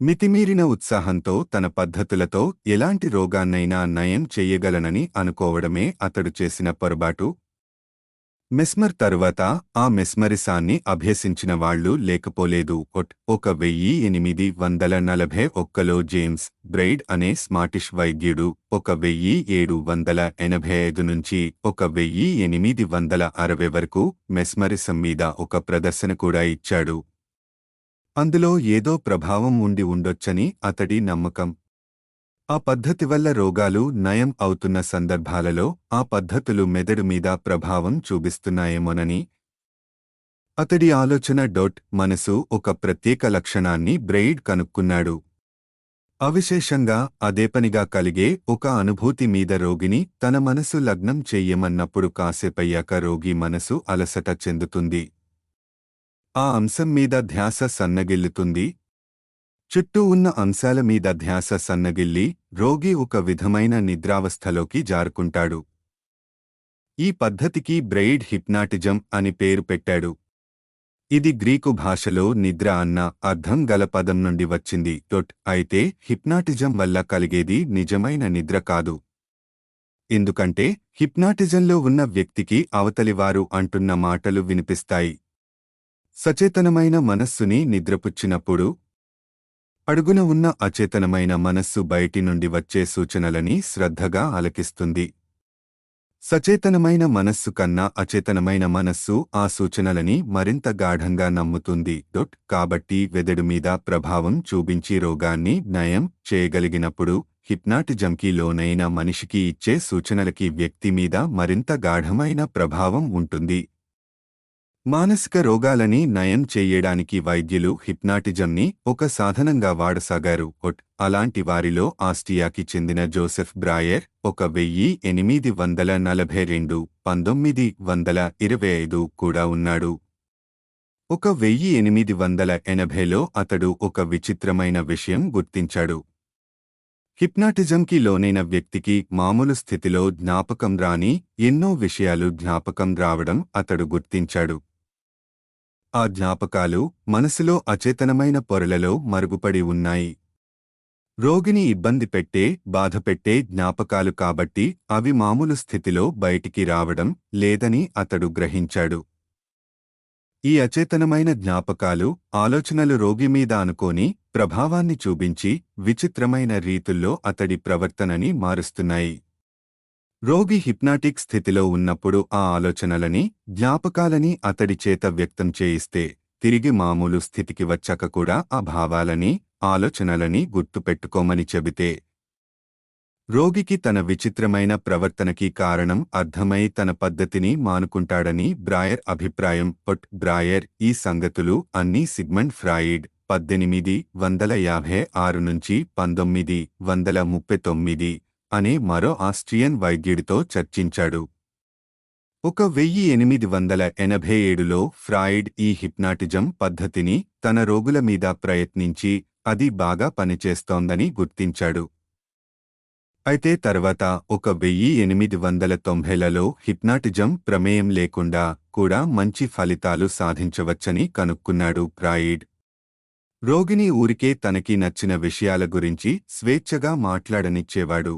మితిమీరిన ఉత్సాహంతో తన పద్ధతులతో ఎలాంటి రోగాన్నైనా నయం చెయ్యగలనని అనుకోవడమే అతడు చేసిన పొరబాటు. మెస్మర్ తరువాత ఆ మెస్మరిసాన్ని అభ్యసించిన వాళ్లు లేకపోలేదు. 1841లో జేమ్స్ బ్రైడ్ అనే స్మాటిష్ వైద్యుడు 1785 నుంచి 1860 వరకు మెస్మరిసం మీద ఒక ప్రదర్శన కూడా ఇచ్చాడు. అందులో ఏదో ప్రభావం ఉండి ఉండొచ్చని అతడి నమ్మకం. ఆ పద్ధతి వల్ల రోగాలు నయం అవుతున్న సందర్భాలలో ఆ పద్ధతులు మెదడు మీద ప్రభావం చూపిస్తున్నాయేమోనని అతడి ఆలోచన. మనసు ఒక ప్రత్యేక లక్షణాన్ని బ్రైడ్ కనుక్కున్నాడు. అవిశేషంగా అదేపనిగా కలిగే ఒక అనుభూతి మీద రోగిని తన మనసు లగ్నం చెయ్యమన్నప్పుడు కాసేపయ్యాక రోగి మనసు అలసట చెందుతుంది. ఆ అంశం మీద ధ్యాస సన్నగిల్లుతుంది. చుట్టూ ఉన్న అంశాల మీద ధ్యాస సన్నగిల్లి రోగి ఒక విధమైన నిద్రావస్థలోకి జారుకుంటాడు. ఈ పద్ధతికి బ్రెయిడ్ హిప్నాటిజం అని పేరు పెట్టాడు. ఇది గ్రీకు భాషలో నిద్ర అన్న అర్థం గల పదం నుండి వచ్చింది. అయితే హిప్నాటిజం వల్ల కలిగేది నిజమైన నిద్ర కాదు. ఎందుకంటే హిప్నాటిజంలో ఉన్న వ్యక్తికి అవతలివారు అంటున్న మాటలు వినిపిస్తాయి. సచేతనమైన మనస్సుని నిద్రపుచ్చినప్పుడు అడుగున ఉన్న అచేతనమైన మనస్సు బయటి నుండి వచ్చే సూచనలని శ్రద్ధగా ఆలకిస్తుంది. సచేతనమైన మనస్సు కన్నా అచేతనమైన మనస్సు ఆ సూచనలని మరింత గాఢంగా నమ్ముతుంది. కాబట్టి వెదడు మీద ప్రభావం చూపించి రోగాన్ని నయం చేయగలిగినప్పుడు హిప్నాటిజంకి లోనైన మనిషికి ఇచ్చే సూచనలకి వ్యక్తి మీద మరింత గాఢమైన ప్రభావం ఉంటుంది. మానసిక రోగాలని నయం చెయ్యడానికి వైద్యులు హిప్నాటిజంని ఒక సాధనంగా వాడసాగారు. అలాంటి వారిలో ఆస్ట్రియాకి చెందిన జోసెఫ్ బ్రాయర్ 1842–1925 కూడా ఉన్నాడు. 1880లో అతడు ఒక విచిత్రమైన విషయం గుర్తించాడు. హిప్నాటిజంకి లోనైన వ్యక్తికి మామూలు స్థితిలో జ్ఞాపకం రాని ఎన్నో విషయాలు జ్ఞాపకం రావడం అతడు గుర్తించాడు. ఆ జ్ఞాపకాలు మనసులో అచేతనమైన పొరలలో మరుగుపడి ఉన్నాయి. రోగిని ఇబ్బంది పెట్టే, బాధపెట్టే జ్ఞాపకాలు కాబట్టి అవి మామూలు స్థితిలో బయటికి రావడం లేదని అతడు గ్రహించాడు. ఈ అచేతనమైన జ్ఞాపకాలు, ఆలోచనలు రోగి మీద అనుకోని ప్రభావాన్ని చూపించి విచిత్రమైన రీతుల్లో అతడి ప్రవర్తనని మారుస్తున్నాయి. రోగి హిప్నాటిక్ స్థితిలో ఉన్నప్పుడు ఆ ఆలోచనలని, జ్ఞాపకాలని అతడి చేత వ్యక్తం చేయిస్తే తిరిగి మామూలు స్థితికి వచ్చాక కూడా ఆ భావాలని, ఆలోచనలని గుర్తుపెట్టుకోమని చెబితే రోగికి తన విచిత్రమైన ప్రవర్తనకి కారణం అర్థమై తన పద్ధతిని మానుకుంటాడని బ్రాయర్ అభిప్రాయం. బ్రాయర్ ఈ సంగతులు అన్నీ సిగ్మండ్ ఫ్రాయిడ్ 1856–1939 అనే మరో ఆస్ట్రియన్ వైద్యుడితో చర్చించాడు. 1887లో ఫ్రాయిడ్ ఈ హిప్నాటిజం పద్ధతిని తన రోగుల మీద ప్రయత్నించి అది బాగా పనిచేస్తోందని గుర్తించాడు. అయితే తర్వాత 1890లలో హిప్నాటిజం ప్రమేయం లేకుండా కూడా మంచి ఫలితాలు సాధించవచ్చని కనుక్కున్నాడు ఫ్రాయిడ్. రోగిని ఊరికే తనకి నచ్చిన విషయాల గురించి స్వేచ్ఛగా మాట్లాడనిచ్చేవాడు.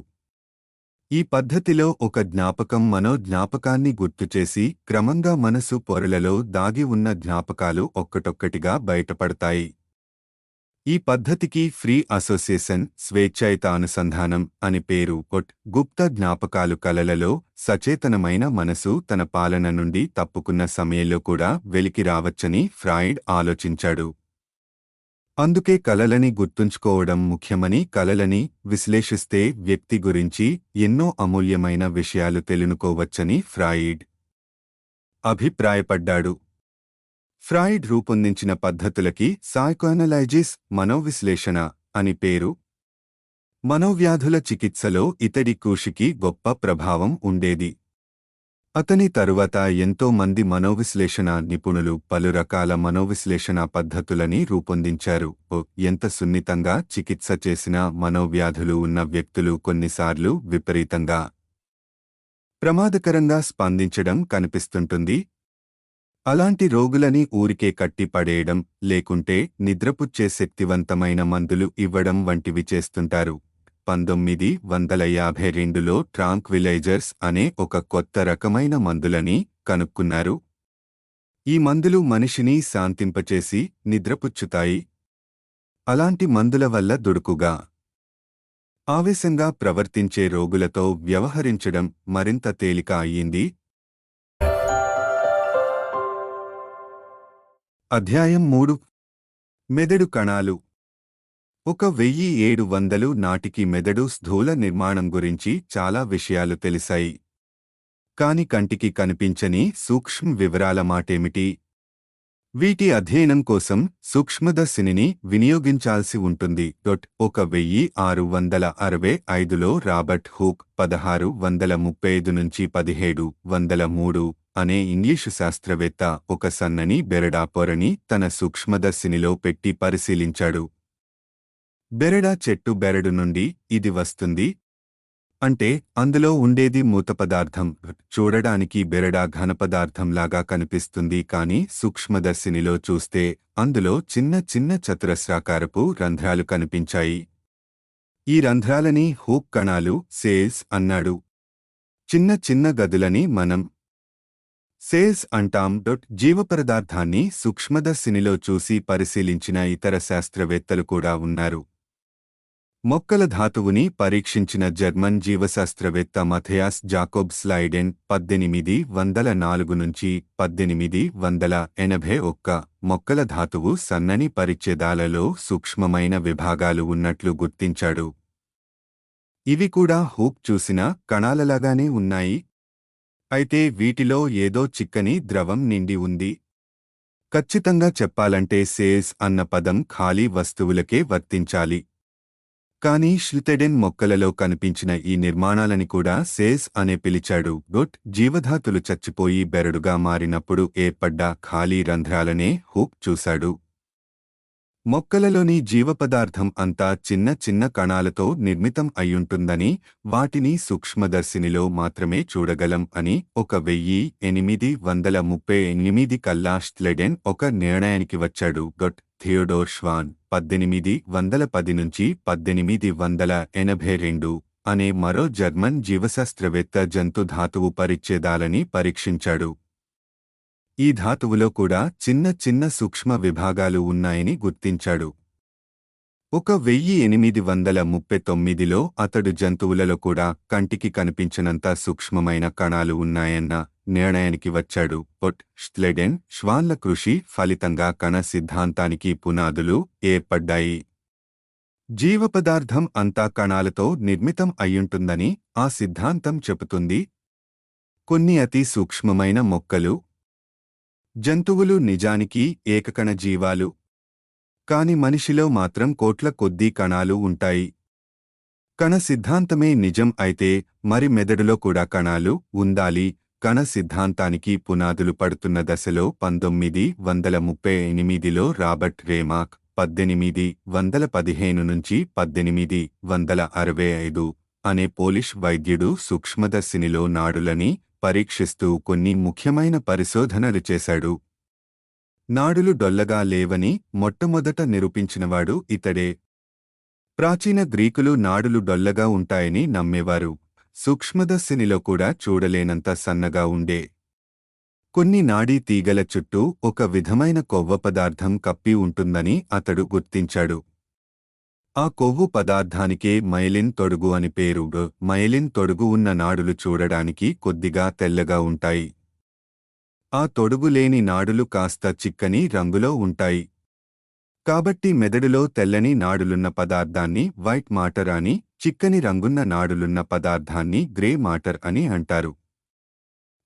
ఈ పద్ధతిలో ఒక జ్ఞాపకం మనో జ్ఞాపకాన్ని గుర్తుచేసి క్రమంగా మనసు పొరలలో దాగి ఉన్న జ్ఞాపకాలు ఒక్కటొక్కటిగా బయటపడతాయి. ఈ పద్ధతికి ఫ్రీ అసోసియేషన్, స్వేచ్ఛాయుత అనుసంధానం అని పేరు. గుప్త జ్ఞాపకాలు కలలలో సచేతనమైన మనసు తన పాలన నుండి తప్పుకున్న సమయంలో కూడా వెలికి రావచ్చని ఫ్రాయిడ్ ఆలోచించాడు. అందుకే కలలని గుర్తుంచుకోవడం ముఖ్యమని, కలలని విశ్లేషిస్తే వ్యక్తి గురించి ఎన్నో అమూల్యమైన విషయాలు తెలుసుకోవచ్చని ఫ్రాయిడ్ అభిప్రాయపడ్డాడు. ఫ్రాయిడ్ రూపొందించిన పద్ధతులకి సైకోఅనలైసిస్, మనోవిశ్లేషణ అని పేరు. మనోవ్యాధుల చికిత్సలో ఇతడి కృషికి గొప్ప ప్రభావం ఉండేది. అతని తరువాత ఎంతో మంది మనోవిశ్లేషణ నిపుణులు పలు రకాల మనోవిశ్లేషణ పద్ధతులని రూపొందించారు. ఎంత సున్నితంగా చికిత్స చేసినా మనోవ్యాధులు ఉన్న వ్యక్తులు కొన్నిసార్లు విపరీతంగా ప్రమాదకరంగా స్పందించడం కనిపిస్తుంటుంది. అలాంటి రోగులని ఊరికే కట్టి పడేయడం, లేకుంటే నిద్రపుచ్చే శక్తివంతమైన మందులు ఇవ్వడం వంటివి చేస్తుంటారు. 1952లో ట్రాంక్విలైజర్స్ అనే ఒక కొత్త రకమైన మందులని కనుక్కున్నారు. ఈ మందులు మనిషిని శాంతింపచేసి నిద్రపుచ్చుతాయి. అలాంటి మందుల వల్ల దుడుకుగా, ఆవేశంగా ప్రవర్తించే రోగులతో వ్యవహరించడం మరింత తేలిక అయ్యింది. అధ్యాయం 3 మెదడు కణాలు. 1700 నాటికి మెదడు స్థూల నిర్మాణం గురించి చాలా విషయాలు తెలిసాయి. కాని కంటికి కనిపించని సూక్ష్మ వివరాల మాటేమిటి? వీటి అధ్యయనం కోసం సూక్ష్మదర్శినిని వినియోగించాల్సి ఉంటుంది. 1665లో రాబర్ట్ హూక్ 1635 నుంచి 1703 అనే ఇంగ్లీషు శాస్త్రవేత్త ఒక సన్నని బెరడా పొరని తన సూక్ష్మదర్శినిలో పెట్టి పరిశీలించాడు. బెరడా చెట్టు బెరడు నుండి ఇది వస్తుంది అంటే అందులో ఉండేది మూత పదార్థం. చూడడానికి బెరడా ఘనపదార్థంలాగా కనిపిస్తుంది, కాని సూక్ష్మదర్శినిలో చూస్తే అందులో చిన్న చిన్న చతురస్రాకారపు రంధ్రాలు కనిపించాయి. ఈ రంధ్రాలని హూక్ కణాలు, సెల్స్ అన్నాడు. చిన్న చిన్న గదులని మనం సెల్స్ అంటాం. జీవపదార్థాన్ని సూక్ష్మదర్శినిలో చూసి పరిశీలించిన ఇతర శాస్త్రవేత్తలు కూడా ఉన్నారు. మొక్కల ధాతువుని పరీక్షించిన జర్మన్ జీవశాస్త్రవేత్త మథయాస్ జాకోబ్స్ లైడెన్ 1804 నుంచి 1881 మొక్కల ధాతువు సన్నని పరిచ్ఛేదాలలో సూక్ష్మమైన విభాగాలు ఉన్నట్లు గుర్తించాడు. ఇవి కూడా హూక్ చూసిన కణాలలాగానే ఉన్నాయి. అయితే వీటిలో ఏదో చిక్కని ద్రవం నిండి ఉంది. ఖచ్చితంగా చెప్పాలంటే సెల్స్ అన్న పదం ఖాళీ వస్తువులకే వర్తించాలి. కానీ ష్లిటెడెన్ మొక్కలలో కనిపించిన ఈ నిర్మాణాలని కూడా సెల్స్ అనే పిలిచాడు. జీవధాతులు చచ్చిపోయి బెరడుగా మారినప్పుడు ఏర్పడ్డ ఖాళీ రంధ్రాలనే హూక్ చూశాడు. మొక్కలలోని జీవపదార్థం అంతా చిన్న చిన్న కణాలతో నిర్మితం అయ్యుంటుందని, వాటిని సూక్ష్మదర్శినిలో మాత్రమే చూడగలం అని 1838 కల్లా ష్లిటెడెన్ ఒక నిర్ణయానికి వచ్చాడు. థియోడోర్ ష్వాన్ 1810 నుంచి 1882 అనే మరో జర్మన్ జీవశాస్త్రవేత్త జంతు ధాతువు పరిచ్ఛేదాలని పరీక్షించాడు. ఈ ధాతువులో కూడా చిన్న చిన్న సూక్ష్మ విభాగాలు ఉన్నాయని గుర్తించాడు. 1839లో అతడు జంతువులలో కూడా కంటికి కనిపించనంత సూక్ష్మమైన కణాలు ఉన్నాయన్న నిర్ణయానికి వచ్చాడు. ష్లిటెడెన్, ష్వాన్ల కృషి ఫలితంగా కణ సిద్ధాంతానికి పునాదులు ఏర్పడ్డాయి. జీవపదార్థం అంతా కణాలతో నిర్మితం అయ్యుంటుందని ఆ సిద్ధాంతం చెబుతుంది. కొన్ని అతి సూక్ష్మమైన మొక్కలు, జంతువులు నిజానికి ఏకకణ జీవాలు. కాని మనిషిలో మాత్రం కోట్ల కొద్దీ కణాలు ఉంటాయి. కణ సిద్ధాంతమే నిజం అయితే మరి మెదడులో కూడా కణాలు ఉండాలి. కణ సిద్ధాంతానికి పునాదులు పడుతున్న దశలో 1938లో రాబర్ట్ రేమాక్ 1815 నుంచి 1865 అనే పోలిష్ వైద్యుడు సూక్ష్మదర్శినిలో నాడులని పరీక్షిస్తూ కొన్ని ముఖ్యమైన పరిశోధనలు చేశాడు. నాడులు డొల్లగా లేవని మొట్టమొదట నిరూపించినవాడు ఇతడే. ప్రాచీన గ్రీకులు నాడులు డొల్లగా ఉంటాయని నమ్మేవారు. సూక్ష్మదర్శినిలో కూడా చూడలేనంత సన్నగా ఉండే కొన్ని నాడీ తీగల చుట్టూ ఒక విధమైన కొవ్వ పదార్థం కప్పి ఉంటుందని అతడు గుర్తించాడు. ఆ కొవ్వు పదార్థానికే మైలిన్ తొడుగు అని పేరు. మైలిన్ తొడుగు ఉన్న నాడులు చూడడానికి కొద్దిగా తెల్లగా ఉంటాయి. ఆ తొడుగు లేని నాడులు కాస్త చిక్కని రంగులో ఉంటాయి. కాబట్టి మెదడులో తెల్లని నాడులున్న పదార్థాన్ని వైట్ మాటర్ అని, చిక్కని రంగున్న నాడులున్న పదార్థాన్ని గ్రే మాటర్ అని అంటారు.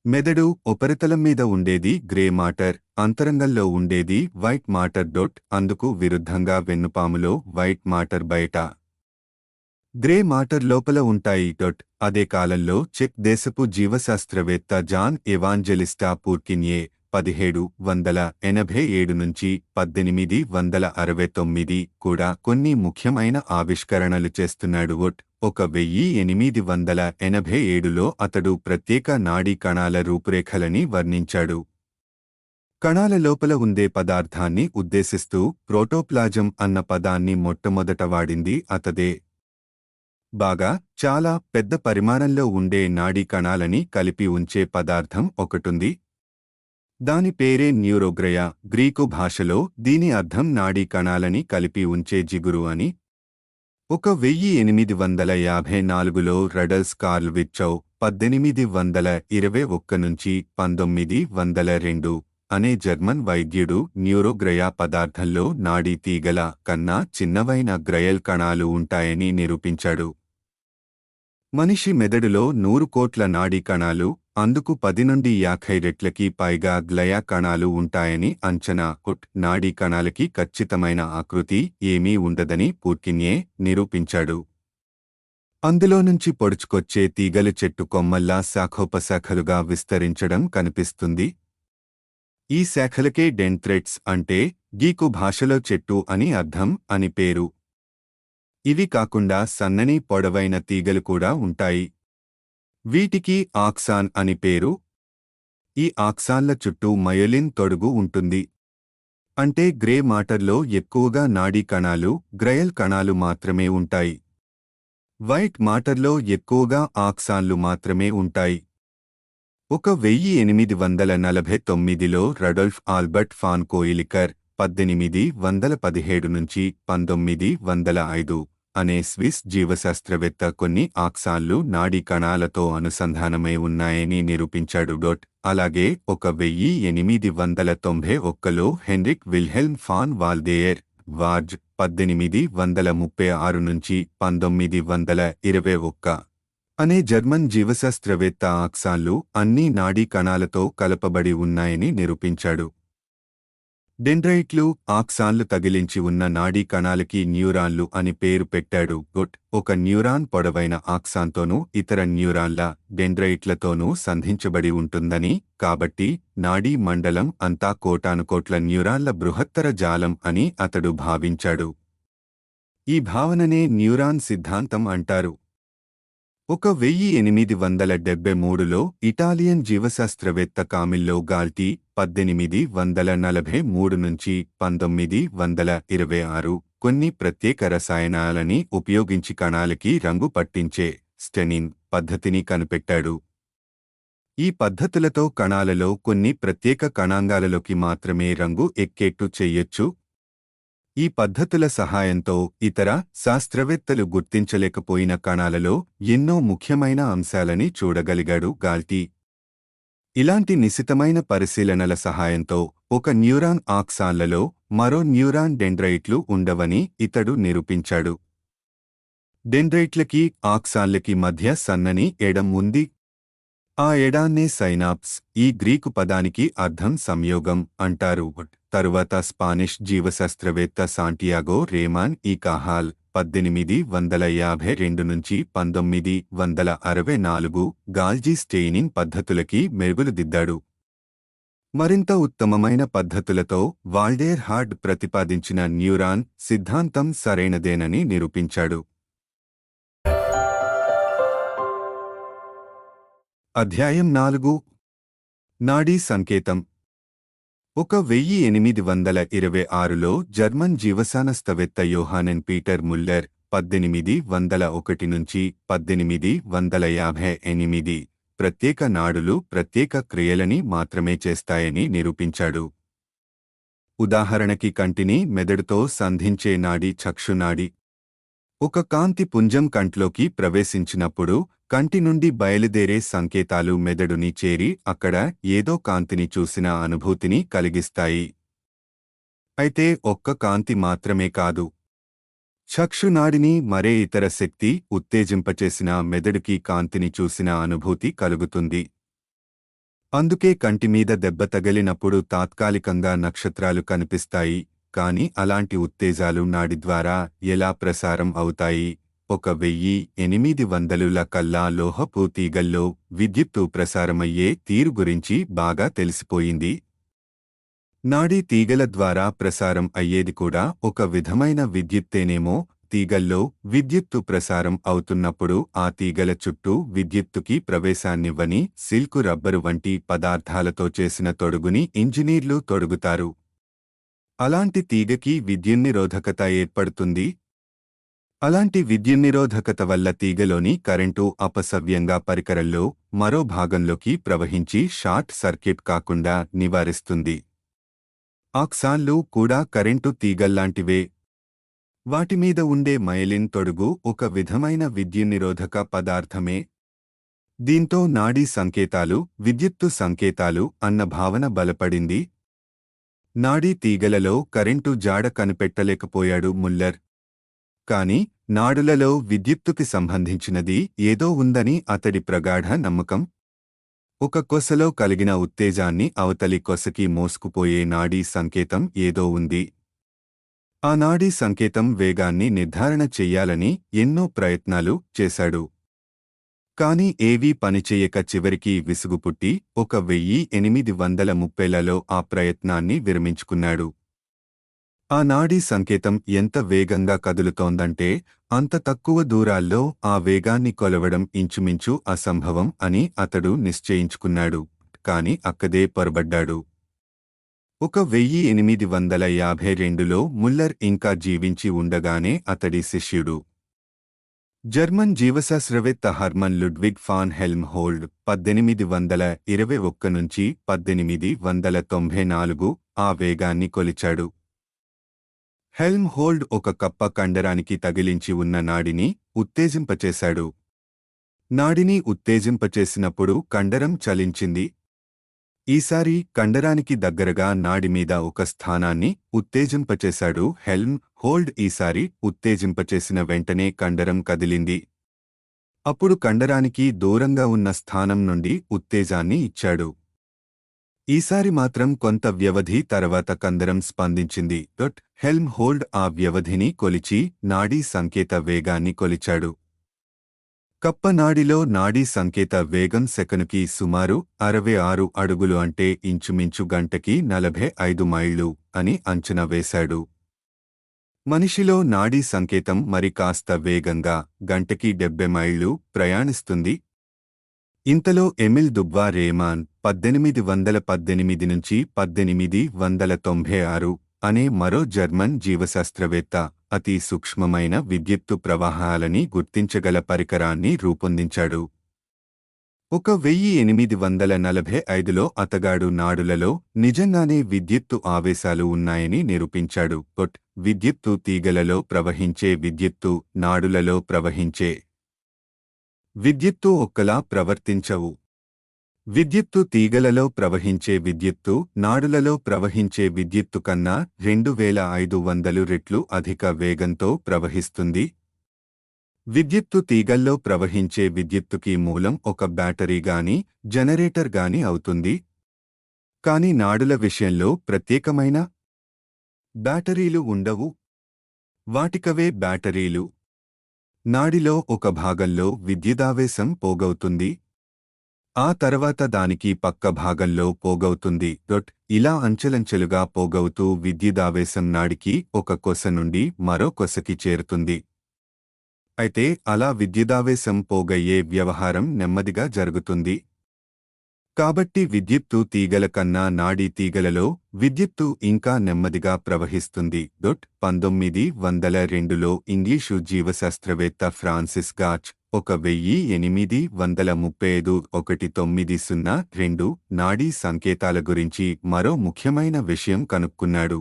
మెదడు ఉపరితలం మీద ఉండేది గ్రే మాటర్, అంతరంగంలో ఉండేది వైట్ మాటర్. అందుకు విరుద్ధంగా వెన్నుపాములో వైట్ మాటర్ బయట, గ్రే మాటర్ లోపల ఉంటాయి. అదే కాలంలో చెక్ దేశపు జీవశాస్త్రవేత్త జాన్ ఎవాంజెలిస్టా పూర్కిన్యే 1787 నుంచి 1869 కూడా కొన్ని ముఖ్యమైన ఆవిష్కరణలు చేస్తున్నాడు. 1887లో అతడు ప్రత్యేక నాడీ కణాల రూపురేఖలని వర్ణించాడు. కణాల లోపల ఉండే పదార్థాన్ని ఉద్దేశిస్తూ ప్రోటోప్లాజం అన్న పదాన్ని మొట్టమొదట వాడింది అతడే. బాగా చాలా పెద్ద పరిమాణంలో ఉండే నాడీ కణాలని కలిపి ఉంచే పదార్థం ఒకటుంది. దాని పేరే న్యూరోగ్రయా. గ్రీకు భాషలో దీని అర్థం నాడీ కణాలని కలిపి ఉంచే జిగురు అని. 1854లో రడల్ఫ్ కార్ల్ విర్చౌ 1821 నుంచి 1902 అనే జర్మన్ వైద్యుడు న్యూరోగ్రయా పదార్థంలో నాడీ తీగల కన్నా చిన్నవైన గ్రయల్ కణాలు ఉంటాయని నిరూపించాడు. మనిషి మెదడులో 100 కోట్ల నాడీ కణాలు, అందుకు 10 నుండి 50 రెట్లకి పైగా గ్లయా కణాలు ఉంటాయని అంచనా. నాడీ కణాలకి ఖచ్చితమైన ఆకృతి ఏమీ ఉండదని పూర్కిన్యే నిరూపించాడు. అందులో నుంచి పొడుచుకొచ్చే తీగలు చెట్టు కొమ్మల్లా శాఖోపశాఖలుగా విస్తరించడం కనిపిస్తుంది. ఈ శాఖలకే డెండ్రైట్స్ అంటే గీకు భాషలో చెట్టు అని అర్థం అని పేరు. ఇవి కాకుండా సన్నని పొడవైన తీగలు కూడా ఉంటాయి. వీటికి ఆక్సాన్ అని పేరు. ఈ ఆక్సాన్ల చుట్టూ మయోలిన్ తొడుగు ఉంటుంది. అంటే గ్రే మాటర్లో ఎక్కువగా నాడీ కణాలు, గ్రయల్ కణాలు మాత్రమే ఉంటాయి. వైట్ మాటర్లో ఎక్కువగా ఆక్సాన్లు మాత్రమే ఉంటాయి. 1849లో రడోల్ఫ్ ఆల్బర్ట్ ఫాన్ కోయిలికర్ 1817–1905 అనే స్విస్ జీవశాస్త్రవేత్త కొన్ని ఆక్సాన్లు నాడీ కణాలతో అనుసంధానమై ఉన్నాయని నిరూపించాడు. అలాగే 1891లో హెన్రిక్ విల్హెల్మ్ ఫాన్ వాల్దేయర్ వార్జ్ 1836–1921 అనే జర్మన్ జీవశాస్త్రవేత్త ఆక్సాన్లు అన్ని నాడీ కణాలతో కలపబడి ఉన్నాయని నిరూపించాడు. డెండ్రైట్లు, ఆక్సాన్లు తగిలించి ఉన్న నాడీ కణాలకి న్యూరాన్లు అని పేరు పెట్టాడు. ఒక న్యూరాన్ పొడవైన ఆక్సాన్తోనూ ఇతర న్యూరాన్ల, డెండ్రైట్లతోనూ సంధించబడి ఉంటుందని, కాబట్టి నాడీ మండలం అంతా కోటానుకోట్ల న్యూరాన్ల బృహత్తర జాలం అని అతడు భావించాడు. ఈ భావననే న్యూరాన్ సిద్ధాంతం అంటారు. 1873లో ఇటాలియన్ జీవశాస్త్రవేత్త కామిల్లో గాల్టీ 1843–1926 కొన్ని ప్రత్యేక రసాయనాలని ఉపయోగించి కణాలకి రంగు పట్టించే స్టెనింగ్ పద్ధతిని కనిపెట్టాడు. ఈ పద్ధతులతో కణాలలో కొన్ని ప్రత్యేక కణాంగాలలోకి మాత్రమే రంగు ఎక్కేట్టు చెయ్యొచ్చు. ఈ పద్ధతుల సహాయంతో ఇతర శాస్త్రవేత్తలు గుర్తించలేకపోయిన కణాలలో ఎన్నో ముఖ్యమైన అంశాలని చూడగలిగాడు గాల్టీ. ఇలాంటి నిశితమైన పరిశీలనల సహాయంతో ఒక న్యూరాన్ ఆక్సాన్లలో మరో న్యూరాన్ డెండ్రైట్లు ఉండవని ఇతడు నిరూపించాడు. డెండ్రైట్లకి, ఆక్సాన్లకి మధ్య సన్నని ఎడం ఉంది. ఆ ఎడాన్నే సైనాప్స్, ఈ గ్రీకు పదానికి అర్థం సంయోగం అంటారు. తరువాత స్పానిష్ జీవశాస్త్రవేత్త సాంటియాగో రేమాన్ ఈ కాహాల్ 1852–1964 గాల్జీ స్టెయినింగ్ పద్ధతులకి మెరుగులు దిద్దాడు. మరింత ఉత్తమమైన పద్ధతులతో వాల్డేర్ హార్డ్ ప్రతిపాదించిన న్యూరాన్ సిద్ధాంతం సరైనదేనని నిరూపించాడు. అధ్యాయం 4 నాడీ సంకేతం. 1826లో జర్మన్ జీవశాస్త్రవేత్త యోహానెన్ పీటర్ ముల్లర్ 1801–1858 ప్రత్యేక నాడులు ప్రత్యేక క్రియలని మాత్రమే చేస్తాయని నిరూపించాడు. ఉదాహరణకి కంటిని మెదడుతో సంధించే నాడీ చక్షునాడి. ఒక కాంతి పుంజం కంట్లోకి ప్రవేశించినప్పుడు కంటి నుండి బయలుదేరే సంకేతాలు మెదడుని చేరి అక్కడ ఏదో కాంతిని చూసిన అనుభూతిని కలిగిస్తాయి. అయితే ఒక్క కాంతి మాత్రమే కాదు, చక్షునాడిని మరే ఇతర శక్తి ఉత్తేజింపచేసిన మెదడుకి కాంతిని చూసిన అనుభూతి కలుగుతుంది. అందుకే కంటిమీద దెబ్బ తగిలినప్పుడు తాత్కాలికంగా నక్షత్రాలు కనిపిస్తాయి. కాని అలాంటి ఉత్తేజాలు నాడి ద్వారా ఎలా ప్రసారం అవుతాయి? 1800ల కల్లా లోహపు తీగల్లో విద్యుత్తు ప్రసారమయ్యే తీరు గురించి బాగా తెలిసిపోయింది. నాడీ తీగల ద్వారా ప్రసారం అయ్యేది కూడా ఒక విధమైన విద్యుత్తేనేమో. తీగల్లో విద్యుత్తు ప్రసారం అవుతున్నప్పుడు ఆ తీగల చుట్టూ విద్యుత్తుకి ప్రవేశాన్నివ్వని సిల్కు రబ్బరు వంటి పదార్థాలతో చేసిన తొడుగుని ఇంజనీర్లు తొడుగుతారు. అలాంటి తీగకి విద్యున్నిరోధకత ఏర్పడుతుంది. అలాంటి విద్యున్నిరోధకత వల్ల తీగలోని కరెంటు అపసవ్యంగా పరికరంలో మరో భాగంలోకి ప్రవహించి షార్ట్ సర్క్యూట్ కాకుండా నివారిస్తుంది. ఆక్సాన్లు కూడా కరెంటు తీగల్లాంటివే. వాటిమీద ఉండే మైలిన్ తొడుగు ఒక విధమైన విద్యున్నిరోధక పదార్థమే. దీంతో నాడీ సంకేతాలు విద్యుత్తు సంకేతాలు అన్న భావన బలపడింది. నాడీ తీగలలో కరెంటు జాడ కనిపెట్టలేకపోయాడు ముల్లర్. కాని నాడులలో విద్యుత్తుకి సంబంధించినది ఏదో ఉందని అతడి ప్రగాఢ నమ్మకం. ఒక కొసలో కలిగిన ఉత్తేజాన్ని అవతలి కొసకి మోసుకుపోయే నాడీ సంకేతం ఏదో ఉంది. ఆ నాడీ సంకేతం వేగాన్ని నిర్ధారణ చెయ్యాలని ఎన్నో ప్రయత్నాలు చేశాడు. కాని ఏవీ పనిచెయ్యక చివరికి విసుగుపుట్టి 1830లలో ఆ ప్రయత్నాన్ని విరమించుకున్నాడు. ఆ నాడీ సంకేతం ఎంత వేగంగా కదులుతోందంటే అంత తక్కువ దూరాల్లో ఆ వేగాన్ని కొలవడం ఇంచుమించు అసంభవం అని అతడు నిశ్చయించుకున్నాడు. కాని అక్కడే పొరబడ్డాడు. 1852లో ముల్లర్ ఇంకా జీవించి ఉండగానే అతడి శిష్యుడు జర్మన్ జీవశాస్త్రవేత్త హర్మన్ లుడ్విగ్ ఫాన్ హెల్మ్హోల్డ్ 1821 నుంచి 1894 ఆ వేగాన్ని కొలిచాడు. హెల్మ్హోల్డ్ ఒక కప్ప కండరానికి తగిలించి ఉన్న నాడిని ఉత్తేజింపచేశాడు. నాడిని ఉత్తేజింపచేసినప్పుడు కండరం చలించింది. ఈసారి కండరానికి దగ్గరగా నాడిమీద ఒక స్థానాన్ని ఉత్తేజింపచేశాడు హెల్మ్హోల్డ్. ఈసారి ఉత్తేజింపచేసిన వెంటనే కండరం కదిలింది. అప్పుడు కండరానికి దూరంగా ఉన్న స్థానం నుండి ఉత్తేజాన్ని ఇచ్చాడు. ఈసారి మాత్రం కొంత వ్యవధి తర్వాత కండరం స్పందించింది. హెల్మ్హోల్డ్ ఆ వ్యవధిని కొలిచి నాడీ సంకేత వేగాన్ని కొలిచాడు. కప్ప నాడిలో నాడీ సంకేత వేగం సెకనుకి సుమారు 66 అడుగులు అంటే ఇంచుమించు గంటకి 45 మైళ్ళు అని అంచనా వేశాడు. మనిషిలో నాడీ సంకేతం మరి కాస్త వేగంగా గంటకి 70 మైళ్ళు ప్రయాణిస్తుంది. ఇంతలో ఎమిల్ దుబ్వా రేమాన్ 1818 నుంచి 1896 అనే మరో జర్మన్ జీవశాస్త్రవేత్త అతి సూక్ష్మమైన విద్యుత్తు ప్రవాహాలని గుర్తించగల పరికరాన్ని రూపొందించాడు. 1845లో అతగాడు నాడులలో నిజంగానే విద్యుత్తు ఆవేశాలు ఉన్నాయని నిరూపించాడు. విద్యుత్తు తీగలలో ప్రవహించే విద్యుత్తు నాడులలో ప్రవహించే విద్యుత్తు ఒక్కలా ప్రవర్తించవు. విద్యుత్తు తీగలలో ప్రవహించే విద్యుత్తు నాడులలో ప్రవహించే విద్యుత్తు కన్నా 2500 రెట్లు అధిక వేగంతో ప్రవహిస్తుంది. విద్యుత్తు తీగల్లో ప్రవహించే విద్యుత్తుకి మూలం ఒక బ్యాటరీ గాని జనరేటర్ గాని అవుతుంది. కాని నాడుల విషయంలో ప్రత్యేకమైన బ్యాటరీలు ఉండవు. వాటికవే బ్యాటరీలు. నాడిలో ఒక భాగంలో విద్యుదావేశం పోగవుతుంది. ఆ తర్వాత దానికి పక్క భాగంలో పోగవుతుంది. ఇలా అంచెలంచెలుగా పోగవుతూ విద్యుదావేశం నాడికి ఒక కొస నుండి మరో కొసకి చేరుతుంది. అయితే అలా విద్యుదావేశం పోగయ్యే వ్యవహారం నెమ్మదిగా జరుగుతుంది. కాబట్టి విద్యుత్తు తీగల కన్నా నాడీ తీగలలో విద్యుత్తు ఇంకా నెమ్మదిగా ప్రవహిస్తుంది. 1902లో ఇంగ్లీషు జీవశాస్త్రవేత్త ఫ్రాన్సిస్ గాచ్ 1835-1902 నాడీ సంకేతాల గురించి మరో ముఖ్యమైన విషయం కనుక్కున్నాడు.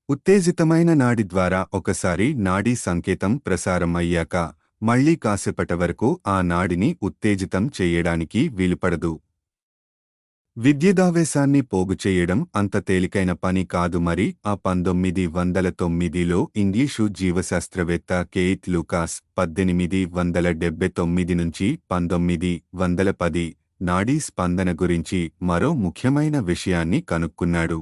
ఉత్తేజితమైన నాడి ద్వారా ఒకసారి నాడీ సంకేతం ప్రసారం అయ్యాక మళ్లీ కాసేపటి వరకు ఆ నాడిని ఉత్తేజితం చెయ్యడానికి వీలుపడదు. విద్యుదావేశాన్ని పోగుచేయడం అంత తేలికైన పని కాదు. మరి ఆ 1909లో ఇంగ్లీషు జీవశాస్త్రవేత్త కెయిత్ లూకాస్ 1879 నుంచి 1910 నాడీ స్పందన గురించి మరో ముఖ్యమైన విషయాన్ని కనుక్కున్నాడు.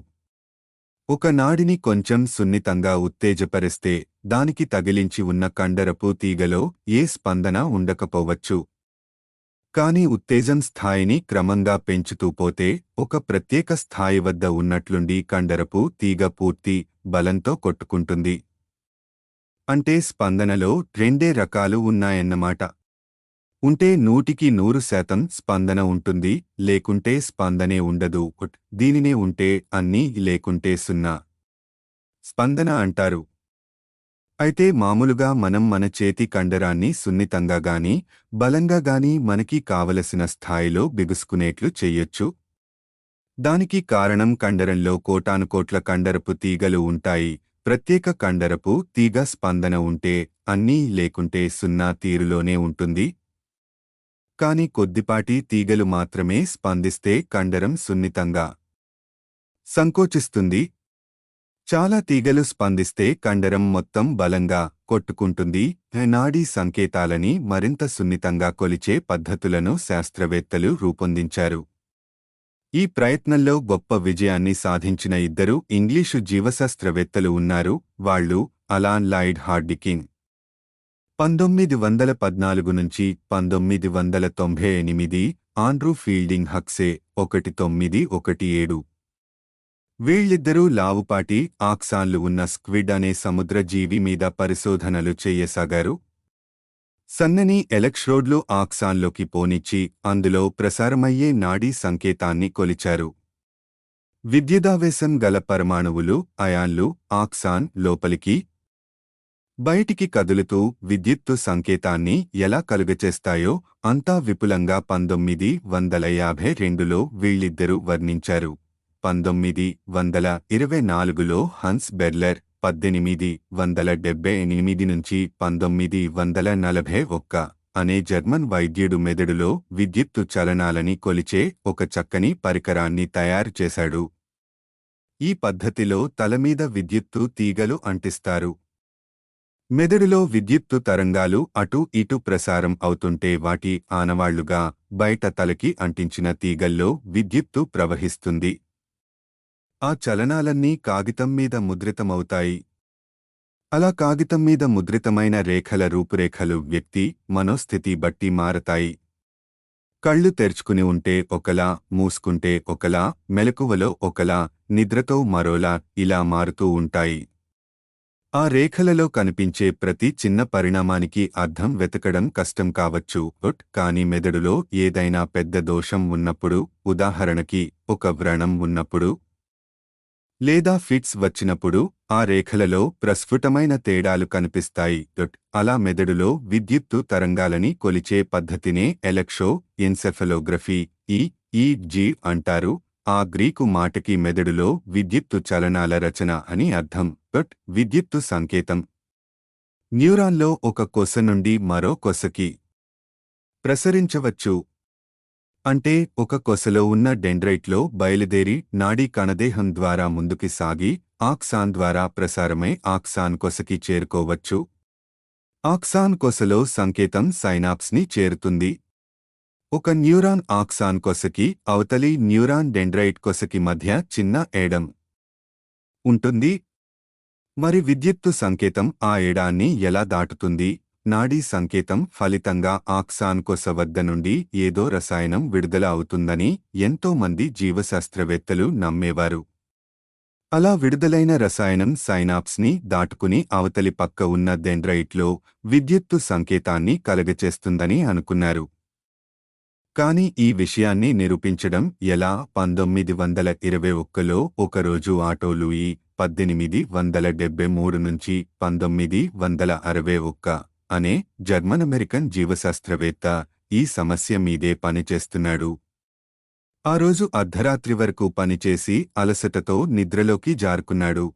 ఒక నాడిని కొంచెం సున్నితంగా ఉత్తేజపరిస్తే దానికి తగిలించి ఉన్న కండరపు తీగలో ఏ స్పందన ఉండకపోవచ్చు. కాని ఉత్తేజం స్థాయిని క్రమంగా పెంచుతూ పోతే ఒక ప్రత్యేక స్థాయి వద్ద ఉన్నట్లుండి కండరపు తీగ పూర్తి బలంతో కొట్టుకుంటుంది. అంటే స్పందనలో రెండే రకాలు ఉన్నాయన్నమాట. ఉంటే 100% స్పందన ఉంటుంది, లేకుంటే స్పందనే ఉండదు. దీనినే ఉంటే అన్నీ, లేకుంటే 0 స్పందన అంటారు. అయితే మామూలుగా మనం మన చేతి కండరాన్ని సున్నితంగా గాని బలంగా గాని మనకి కావలసిన స్థాయిలో బిగుసుకునేట్లు చెయ్యొచ్చు. దానికి కారణం కండరంలో కోటానుకోట్ల కండరపు తీగలు ఉంటాయి. ప్రత్యేక కండరపు తీగ స్పందన ఉంటే అన్నీ, లేకుంటే 0 తీరులోనే ఉంటుంది. కాని కొద్దిపాటి తీగలు మాత్రమే స్పందిస్తే కండరం సున్నితంగా సంకోచిస్తుంది. చాలా తీగలు స్పందిస్తే కండరం మొత్తం బలంగా కొట్టుకుంటుంది. నాడీ సంకేతాలని మరింత సున్నితంగా కొలిచే పద్ధతులను శాస్త్రవేత్తలు రూపొందించారు. ఈ ప్రయత్నంలో గొప్ప విజయాన్ని సాధించిన ఇద్దరు ఇంగ్లీషు జీవశాస్త్రవేత్తలు ఉన్నారు. వాళ్ళు అలాన్ లాయిడ్ హార్డికిన్ 1914 నుంచి 1998, ఆండ్రూ ఫీల్డింగ్ హక్సే 1917. వీళ్ళిద్దరూ లావుపాటి ఆక్సాన్లు ఉన్న స్క్విడ్ అనే సముద్ర జీవి మీద పరిశోధనలు చెయ్యసాగారు. సన్నని ఎలక్ట్రోడ్లు ఆక్సాన్లోకి పోనిచ్చి అందులో ప్రసారమయ్యే నాడీ సంకేతాన్ని కొలిచారు. విద్యుదావేశం గల పరమాణువులు, అయాన్లు ఆక్సాన్ లోపలికి బయటికి కదులుతూ విద్యుత్తు సంకేతాన్ని ఎలా కలుగచేస్తాయో అంతా విపులంగా 1952లో వీళ్ళిద్దరూ వర్ణించారు. 1924లో హన్స్ బెర్లర్ 1878 నుంచి 1941 అనే జర్మన్ వైద్యుడు మెదడులో విద్యుత్తు చలనాలని కొలిచే ఒక చక్కని పరికరాన్ని తయారు చేశాడు. ఈ పద్ధతిలో తలమీద విద్యుత్తు తీగలు అంటిస్తారు. మెదడులో విద్యుత్తు తరంగాలు అటూ ఇటూ ప్రసారం అవుతుంటే వాటి ఆనవాళ్లుగా బయట తలకి అంటించిన తీగల్లో విద్యుత్తు ప్రవహిస్తుంది. ఆ చలనాలన్నీ కాగితం మీద ముద్రితమవుతాయి. అలా కాగితం మీద ముద్రితమైన రేఖల రూపురేఖలు వ్యక్తి మనోస్థితి బట్టి మారతాయి. కళ్ళు తెరుచుకుని ఉంటే ఒకలా, మూసుకుంటే ఒకలా, మెలకువలో ఒకలా, నిద్రతో మరోలా ఇలా మారుతూ ఉంటాయి. ఆ రేఖలలో కనిపించే ప్రతి చిన్న పరిణామానికి అర్థం వెతకడం కష్టం కావచ్చు. కానీ మెదడులో ఏదైనా పెద్ద దోషం ఉన్నప్పుడు, ఉదాహరణకి ఒక వ్రణం ఉన్నప్పుడు లేదా ఫిట్స్ వచ్చినప్పుడు ఆ రేఖలలో ప్రస్ఫుటమైన తేడాలు కనిపిస్తాయి. అలా మెదడులో విద్యుత్తు తరంగాలని కొలిచే పద్ధతినే ఎలక్ట్రో ఎన్సెఫలోగ్రఫీ ఈఈజీ అంటారు. ఆ గ్రీకు మాటకి మెదడులో విద్యుత్తు చలనాల రచన అని అర్థం. విద్యుత్తు సంకేతం న్యూరాన్లో ఒక కొస నుండి మరో కొసకి ప్రసరించవచ్చు. అంటే ఒక కొసలో ఉన్న డెండ్రైట్లో బయలుదేరి నాడీ కణదేహం ద్వారా ముందుకి సాగి ఆక్సాన్ ద్వారా ప్రసారమై ఆక్సాన్ కొసకి చేరుకోవచ్చు. ఆక్సాన్ కొసలో సంకేతం సైనాప్స్ని చేరుతుంది. ఒక న్యూరాన్ ఆక్సాన్ కొసకి అవతలి న్యూరాన్ డెండ్రైట్ కొసకి మధ్య చిన్న ఏడం ఉంటుంది. మరి విద్యుత్తు సంకేతం ఆ ఏడాన్ని ఎలా దాటుతుంది? నాడీ సంకేతం ఫలితంగా ఆక్సాన్ కొస వద్ద నుండి ఏదో రసాయనం విడుదల అవుతుందని ఎంతోమంది జీవశాస్త్రవేత్తలు నమ్మేవారు. అలా విడుదలైన రసాయనం సైనాప్స్ని దాటుకుని అవతలి పక్క ఉన్న డెండ్రైట్లో విద్యుత్తు సంకేతాన్ని కలగచేస్తుందని అనుకున్నారు. కాని ఈ విషయాన్ని నిరూపించడం ఎలా? 1921లో ఒకరోజు ఆటో లూయి 1873 నుంచి 1961 అనే జర్మన్-అమెరికన్ జీవశాస్త్రవేత్త ఈ సమస్య మీదే పనిచేస్తున్నాడు. ఆ రోజు అర్ధరాత్రి వరకు పనిచేసి అలసటతో నిద్రలోకి జారుకున్నాడు.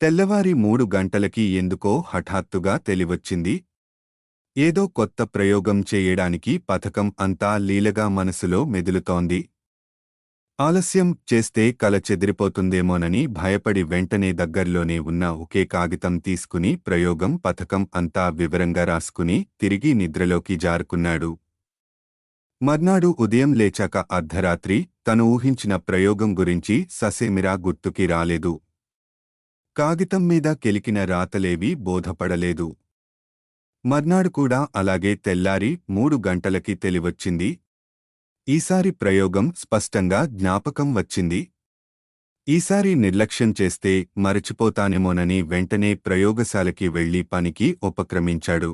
తెల్లవారి 3 గంటలకి ఎందుకో హఠాత్తుగా తెలివొచ్చింది. ఏదో కొత్త ప్రయోగం చేయడానికి పథకం అంతా లీలగా మనసులో మెదులుతోంది. ఆలస్యం చేస్తే కల చెదిరిపోతుందేమోనని భయపడి వెంటనే దగ్గర్లోనే ఉన్న ఒకే కాగితం తీసుకుని ప్రయోగం పథకం అంతా వివరంగా రాసుకుని తిరిగి నిద్రలోకి జారుకున్నాడు. మర్నాడు ఉదయం లేచాక అర్ధరాత్రి తను ఊహించిన ప్రయోగం గురించి ససేమిరా గుర్తుకి రాలేదు. కాగితం మీద కెలికిన రాతలేవీ బోధపడలేదు. మర్నాడు కూడా అలాగే తెల్లారి 3 గంటలకి తెలివొచ్చింది. ఈసారి ప్రయోగం స్పష్టంగా జ్ఞాపకం వచ్చింది. ఈసారి నిర్లక్ష్యం చేస్తే మరచిపోతానేమోనని వెంటనే ప్రయోగశాలకి వెళ్లి పనికి ఉపక్రమించాడు.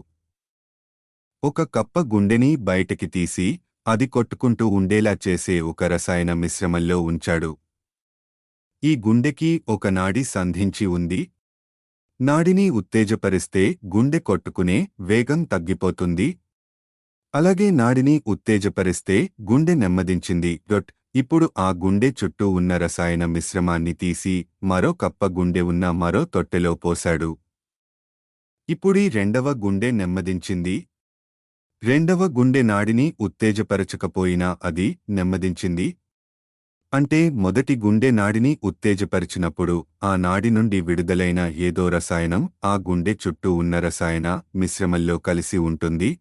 ఒక కప్ప గుండెని బయటికి తీసి అది కొట్టుకుంటూ ఉండేలా చేసే ఒక రసాయన మిశ్రమంలో ఉంచాడు. ఈ గుండెకి ఒక నాడి సంధించి ఉంది. నాడిని ఉత్తేజపరిస్తే గుండె కొట్టుకునే వేగం తగ్గిపోతుంది. అలాగే నాడిని ఉత్తేజపరిస్తే గుండె నెమ్మదించింది. ఇప్పుడు ఆ గుండె చుట్టూ ఉన్న రసాయన మిశ్రమాన్ని తీసి మరో కప్ప గుండె ఉన్న మరో తొట్టెలో పోశాడు. ఇప్పుడీ రెండవ గుండె నెమ్మదించింది. రెండవ గుండె నాడిని ఉత్తేజపరచకపోయినా అది నెమ్మదించింది. అంటే మొదటి గుండె నాడిని ఉత్తేజపరిచినప్పుడు ఆ నాడి నుండి విడుదలైన ఏదో రసాయనం ఆ గుండె చుట్టూ ఉన్న రసాయన మిశ్రమంలో కలిసి ఉంటుంది.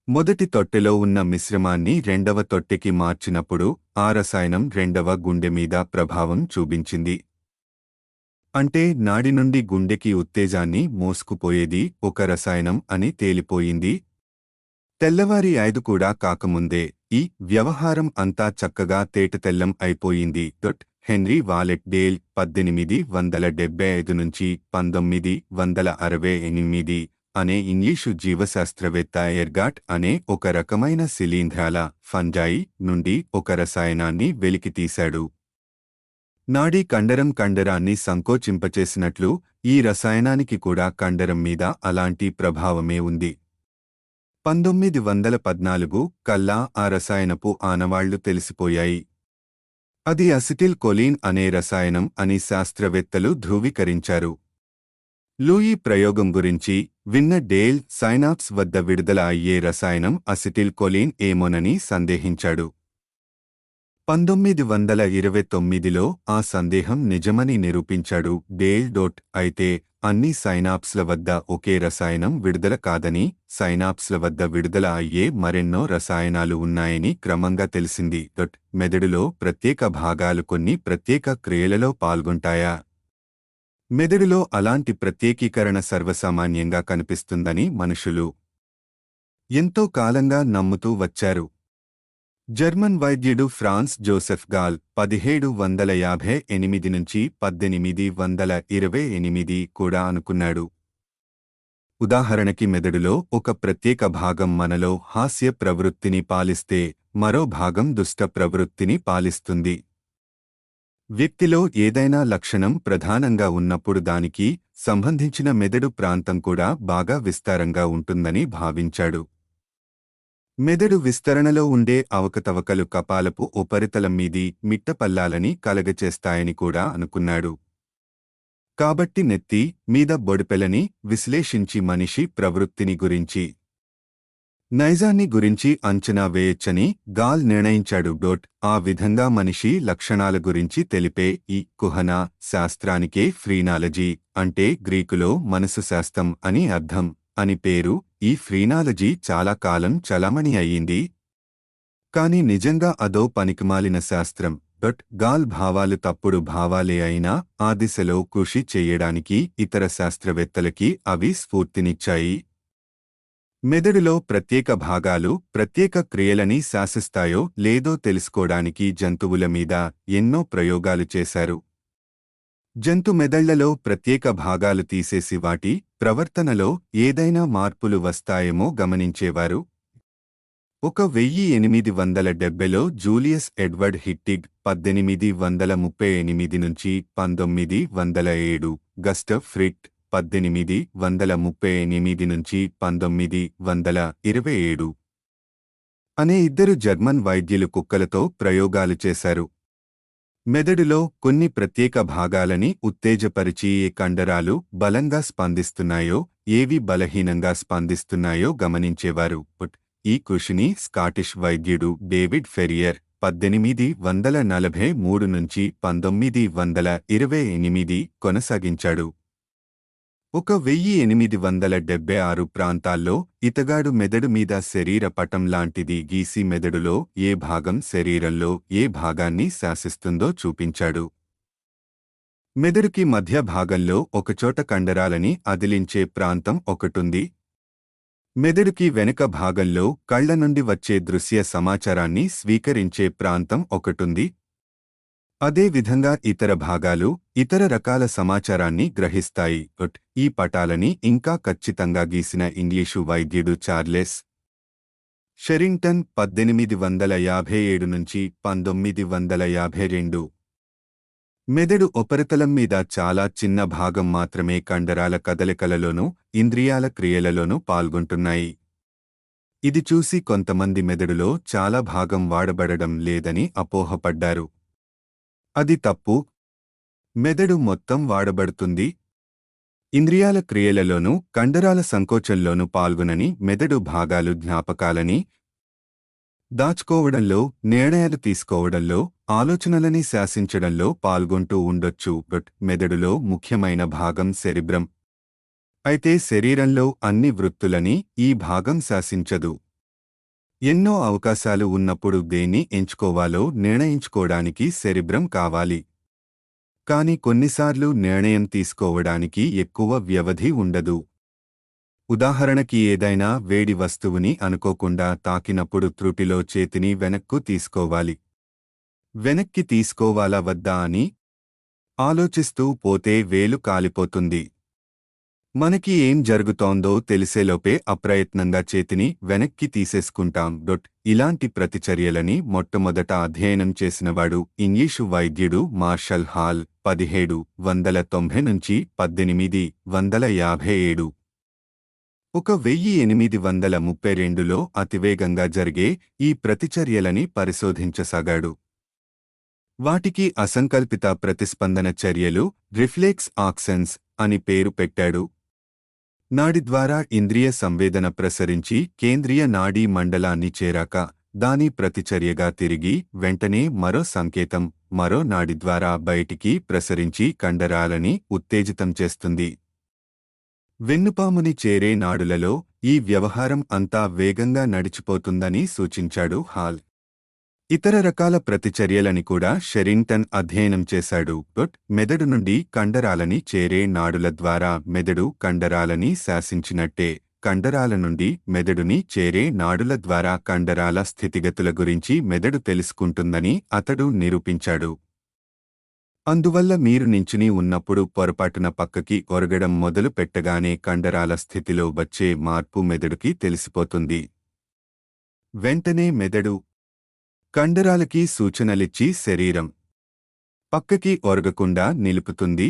మొదటి తొట్టెలో ఉన్న మిశ్రమాన్ని రెండవ తొట్టెకి మార్చినప్పుడు ఆ రసాయనం రెండవ గుండె మీద ప్రభావం చూపించింది. అంటే నాడి నుండి గుండెకి ఉత్తేజాన్ని మోసుకుపోయేది ఒక రసాయనం అని తేలిపోయింది. తెల్లవారి 5 కూడా కాకముందే ఈ వ్యవహారం అంతా చక్కగా తేటతెల్లం అయిపోయింది. హెన్రీ వాలెట్ డేల్ 1875 నుంచి 1968 అనే ఇంగ్లీషు జీవశాస్త్రవేత్త ఎర్గాట్ అనే ఒక రకమైన శిలీంధ్రాల ఫంజాయి నుండి ఒక రసాయనాన్ని వెలికితీశాడు. నాడీ కండరం కండరాన్ని సంకోచింపచేసినట్లు ఈ రసాయనానికి కూడా కండరం మీద అలాంటి ప్రభావమే ఉంది. 1914 కల్లా ఆ రసాయనపు ఆనవాళ్లు తెలిసిపోయాయి. అది అసిటిల్ కొలీన్ అనే రసాయనం అని శాస్త్రవేత్తలు ధృవీకరించారు. లూయి ప్రయోగం గురించి విన్న డేల్ సైనాప్స్ వద్ద విడుదల అయ్యే రసాయనం అసిటిల్ కొలీన్ ఏమోనని సందేహించాడు. 1929లో ఆ సందేహం నిజమని నిరూపించాడు డేల్. అయితే అన్ని సైనాప్స్ల వద్ద ఒకే రసాయనం విడుదల కాదని, సైనాప్స్ల వద్ద విడుదల అయ్యే మరెన్నో రసాయనాలు ఉన్నాయని క్రమంగా తెలిసింది. మెదడులో ప్రత్యేక భాగాలు కొన్ని ప్రత్యేక క్రియలలో పాల్గొంటాయా? మెదడులో అలాంటి ప్రత్యేకీకరణ సర్వసామాన్యంగా కనిపిస్తుందని మనుషులు ఎంతో కాలంగా నమ్ముతూ వచ్చారు. జర్మన్ వైద్యుడు ఫ్రాన్స్ జోసెఫ్ గాల్ 1758 నుంచి 1828 కూడా అనుకున్నాడు. ఉదాహరణకి మెదడులో ఒక ప్రత్యేక భాగం మనలో హాస్య ప్రవృత్తిని పాలిస్తే మరో భాగం దుష్ట ప్రవృత్తిని పాలిస్తుంది. వ్యక్తిలో ఏదైనా లక్షణం ప్రధానంగా ఉన్నప్పుడు దానికి సంబంధించిన మెదడు ప్రాంతం కూడా బాగా విస్తారంగా ఉంటుందని భావించాడు. మెదడు విస్తరణలో ఉండే అవకతవకలు కపాలపు ఉపరితలం మీది మిట్టపల్లాలని కలగచేస్తాయని కూడా అనుకున్నాడు. కాబట్టి నెత్తి మీద బొడిపెలని విశ్లేషించి మనిషి ప్రవృత్తిని గురించి, నైజాన్ని గురించి అంచనా వేయొచ్చని గాల్ నిర్ణయించాడు. ఆ విధంగా మనిషి లక్షణాల గురించి తెలిపే ఈ కుహన శాస్త్రానికే ఫ్రీనాలజీ అంటే గ్రీకులో మనసు శాస్త్రం అని అర్థం అని పేరు. ఈ ఫ్రీనాలజీ చాలా కాలం చలామణి అయ్యింది. కాని నిజంగా అదో పనికిమాలిన శాస్త్రం. గాల్ భావాలు తప్పుడు భావాలే అయినా ఆ దిశలో కృషి చెయ్యడానికి ఇతర శాస్త్రవేత్తలకి అవి స్ఫూర్తినిచ్చాయి. మెదడులో ప్రత్యేక భాగాలు ప్రత్యేక క్రియలని శాసిస్తాయో లేదో తెలుసుకోవడానికి జంతువుల మీద ఎన్నో ప్రయోగాలు చేశారు. జంతు మెదళ్లలో ప్రత్యేక భాగాలు తీసేసి వాటి ప్రవర్తనలో ఏదైనా మార్పులు వస్తాయేమో గమనించేవారు. 1870లో జూలియస్ ఎడ్వర్డ్ హిట్టిగ్ 1838 నుంచి 1907, గస్టవ్ ఫ్రిట్ 1838 నుంచి 1927 అనే ఇద్దరు జర్మన్ వైద్యులు కుక్కలతో ప్రయోగాలు చేశారు. మెదడులో కొన్ని ప్రత్యేక భాగాలని ఉత్తేజపరిచి ఏ కండరాలు బలంగా స్పందిస్తున్నాయో, ఏవి బలహీనంగా స్పందిస్తున్నాయో గమనించేవారు. ఈ కృషిని స్కాటిష్ వైద్యుడు డేవిడ్ ఫెరియర్ 1843 నుంచి 1928 కొనసాగించాడు. 1876 ప్రాంతాల్లో ఇతగాడు మెదడు మీద శరీర పటం లాంటిది గీసి మెదడులో ఏ భాగం శరీరంలో ఏ భాగాన్ని శాసిస్తుందో చూపించాడు. మెదడుకి మధ్య భాగంలో ఒకచోట కండరాలని అదిలించే ప్రాంతం ఒకటుంది. మెదడుకి వెనుక భాగంలో కళ్ల నుండి వచ్చే దృశ్య సమాచారాన్ని స్వీకరించే ప్రాంతం ఒకటుంది. అదే విధంగా ఇతర భాగాలు ఇతర రకాల సమాచారాన్ని గ్రహిస్తాయి. ఈ పటాలని ఇంకా ఖచ్చితంగా గీసిన ఇంగ్లీషు వైద్యుడు చార్లెస్ షెరింగ్టన్ 1857 నుంచి 1952. మెదడు ఉపరితలం మీద చాలా చిన్న భాగం మాత్రమే కండరాల కదలికలలోనూ ఇంద్రియాల క్రియలలోనూ పాల్గొంటున్నాయి. ఇది చూసి కొంతమంది మెదడులో చాలా భాగం వాడబడడం లేదని అపోహపడ్డారు. అది తప్పు. మెదడు మొత్తం వాడబడుతుంది. ఇంద్రియాల క్రియలలోనూ కండరాల సంకోచంలోనూ పాల్గొనని మెదడు భాగాలు జ్ఞాపకాలని, దాచుకోవడంలో, నిర్ణయాలు తీసుకోవడంలో, ఆలోచనలని శాసించడంలో పాల్గొంటూ ఉండొచ్చు. బట్ మెదడులో ముఖ్యమైన భాగం సెరిబ్రం. అయితే శరీరంలో అన్ని వృత్తులని ఈ భాగం శాసించదు. ఎన్నో అవకాశాలు ఉన్నప్పుడు దేన్ని ఎంచుకోవాలో నిర్ణయించుకోవడానికి సెరిబ్రం కావాలి. కాని కొన్నిసార్లు నిర్ణయం తీసుకోవడానికి ఎక్కువ వ్యవధి ఉండదు. ఉదాహరణకి ఏదైనా వేడి వస్తువుని అనుకోకుండా తాకినప్పుడు త్రుటిలో చేతిని వెనక్కు తీసుకోవాలి. వెనక్కి తీసుకోవాలా వద్దా అని ఆలోచిస్తూ పోతే వేలు కాలిపోతుంది. మనకి ఏం జరుగుతోందో తెలిసేలోపే అప్రయత్నంగా చేతిని వెనక్కి తీసేసుకుంటాం. ఇలాంటి ప్రతిచర్యలని మొట్టమొదట అధ్యయనం చేసినవాడు ఇంగ్లీషు వైద్యుడు మార్షల్ హాల్ 1790 నుంచి 1857. 1832లో అతివేగంగా జరిగే ఈ ప్రతిచర్యలని పరిశోధించసాగాడు. వాటికి అసంకల్పిత ప్రతిస్పందన చర్యలు, రిఫ్లెక్స్ ఆక్షన్స్ అని పేరు పెట్టాడు. నాడి ద్వారా ఇంద్రియ సంవేదన ప్రసరించి కేంద్రీయ నాడీ మండలాన్ని చేరాక దాని ప్రతిచర్యగా తిరిగి వెంటనే మరో సంకేతం మరో నాడి ద్వారా బయటికి ప్రసరించి కండరాలని ఉత్తేజితం చేస్తుంది. వెన్నుపాముని చేరే నాడులలో ఈ వ్యవహారం అంతా వేగంగా నడిచిపోతుందని సూచించాడు హాల్. ఇతర రకాల ప్రతిచర్యలని కూడా షెరింగ్టన్ అధ్యయనం చేశాడు. మెదడు నుండి కండరాలని చేరే నాడుల ద్వారా మెదడు కండరాలని శాసించినట్టే కండరాల నుండి మెదడుని చేరే నాడుల ద్వారా కండరాల స్థితిగతుల గురించి మెదడు తెలుసుకుంటుందని అతడు నిరూపించాడు. అందువల్ల మీరు నించుని ఉన్నప్పుడు పొరపాటున పక్కకి ఒరగడం మొదలు పెట్టగానే కండరాల స్థితిలో వచ్చే మార్పు మెదడుకి తెలిసిపోతుంది. వెంటనే మెదడు కండరాలకి సూచనలిచ్చి శరీరం పక్కకి ఒరగకుండా నిలుపుతుంది.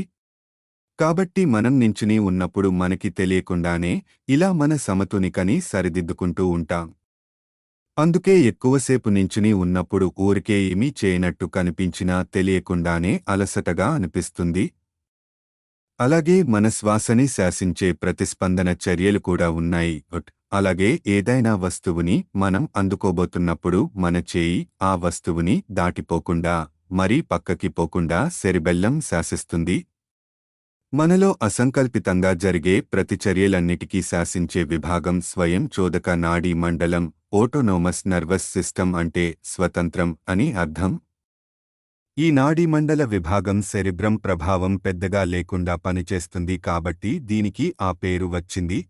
కాబట్టి మనం నించుని ఉన్నప్పుడు మనకి తెలియకుండానే ఇలా మన సమతునికని సరిదిద్దుకుంటూ ఉంటాం. అందుకే ఎక్కువసేపు నించుని ఉన్నప్పుడు ఊరికే ఏమీ చేయనట్టు కనిపించినా తెలియకుండానే అలసటగా అనిపిస్తుంది. అలాగే మన శ్వాసని శాసించే ప్రతిస్పందన చర్యలు కూడా ఉన్నాయి. అలాగే ఏదైనా వస్తువుని మనం అందుకోబోతున్నప్పుడు మన చేయి ఆ వస్తువుని దాటిపోకుండా మరీ పక్కకి పోకుండా సెరిబెల్లం శాసిస్తుంది. మనలో అసంకల్పితంగా జరిగే ప్రతిచర్యలన్నిటికీ శాసించే విభాగం స్వయం చోదక నాడీ మండలం, ఓటోనోమస్ నర్వస్ సిస్టమ్ అంటే స్వతంత్రం అని అర్థం. ఈ నాడీమండల విభాగం సెరిబ్రం ప్రభావం పెద్దగా లేకుండా పనిచేస్తుంది కాబట్టి దీనికి ఆ పేరు వచ్చింది.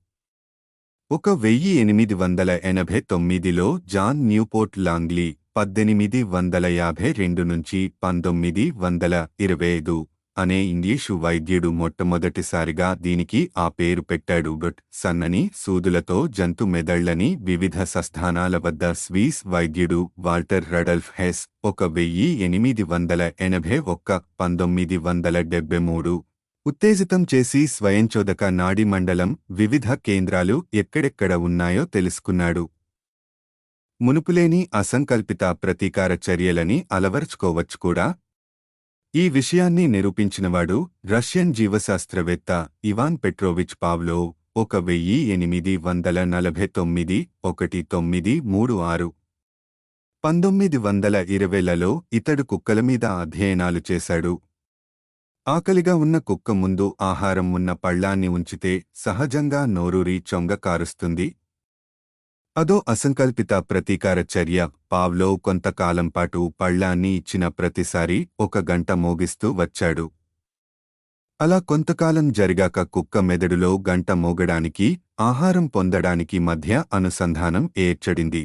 1889లో జాన్ న్యూపోర్ట్ లాంగ్లీ 1852 నుంచి 1925 అనే ఇంగ్లీషు వైద్యుడు మొట్టమొదటిసారిగా దీనికి ఆ పేరు పెట్టాడు. సన్నని సూదులతో జంతు మెదళ్లని వివిధ సస్థానాల వద్ద స్వీస్ వైద్యుడు వాల్టర్ రడల్ఫ్ హెస్ 1881–1973 ఉత్తేజితం చేసి స్వయంచోదక నాడీమండలం వివిధ కేంద్రాలు ఎక్కడెక్కడ ఉన్నాయో తెలుసుకున్నాడు. మునుపులేని అసంకల్పిత ప్రతీకార చర్యలని అలవర్చుకోవచ్చు కూడా. ఈ విషయాన్ని నిరూపించినవాడు రష్యన్ జీవశాస్త్రవేత్త ఇవాన్ పెట్రోవిచ్ పావ్లోవ్ 1849 1936. 1920లలో ఇతడు కుక్కల మీద అధ్యయనాలు చేశాడు. ఆకలిగా ఉన్న కుక్క ముందు ఆహారం ఉన్న పళ్ళాన్ని ఉంచితే సహజంగా నోరూరి చొంగ కారుస్తుంది. అదో అసంకల్పిత ప్రతీకార చర్య. పావ్లోవ్ కొంతకాలంపాటు పళ్ళాన్ని ఇచ్చిన ప్రతిసారి 1 గంట మోగిస్తూ వచ్చాడు. అలా కొంతకాలం జరిగాక కుక్క మెదడులో గంట మోగడానికి, ఆహారం పొందడానికి మధ్య అనుసంధానం ఏర్పడింది.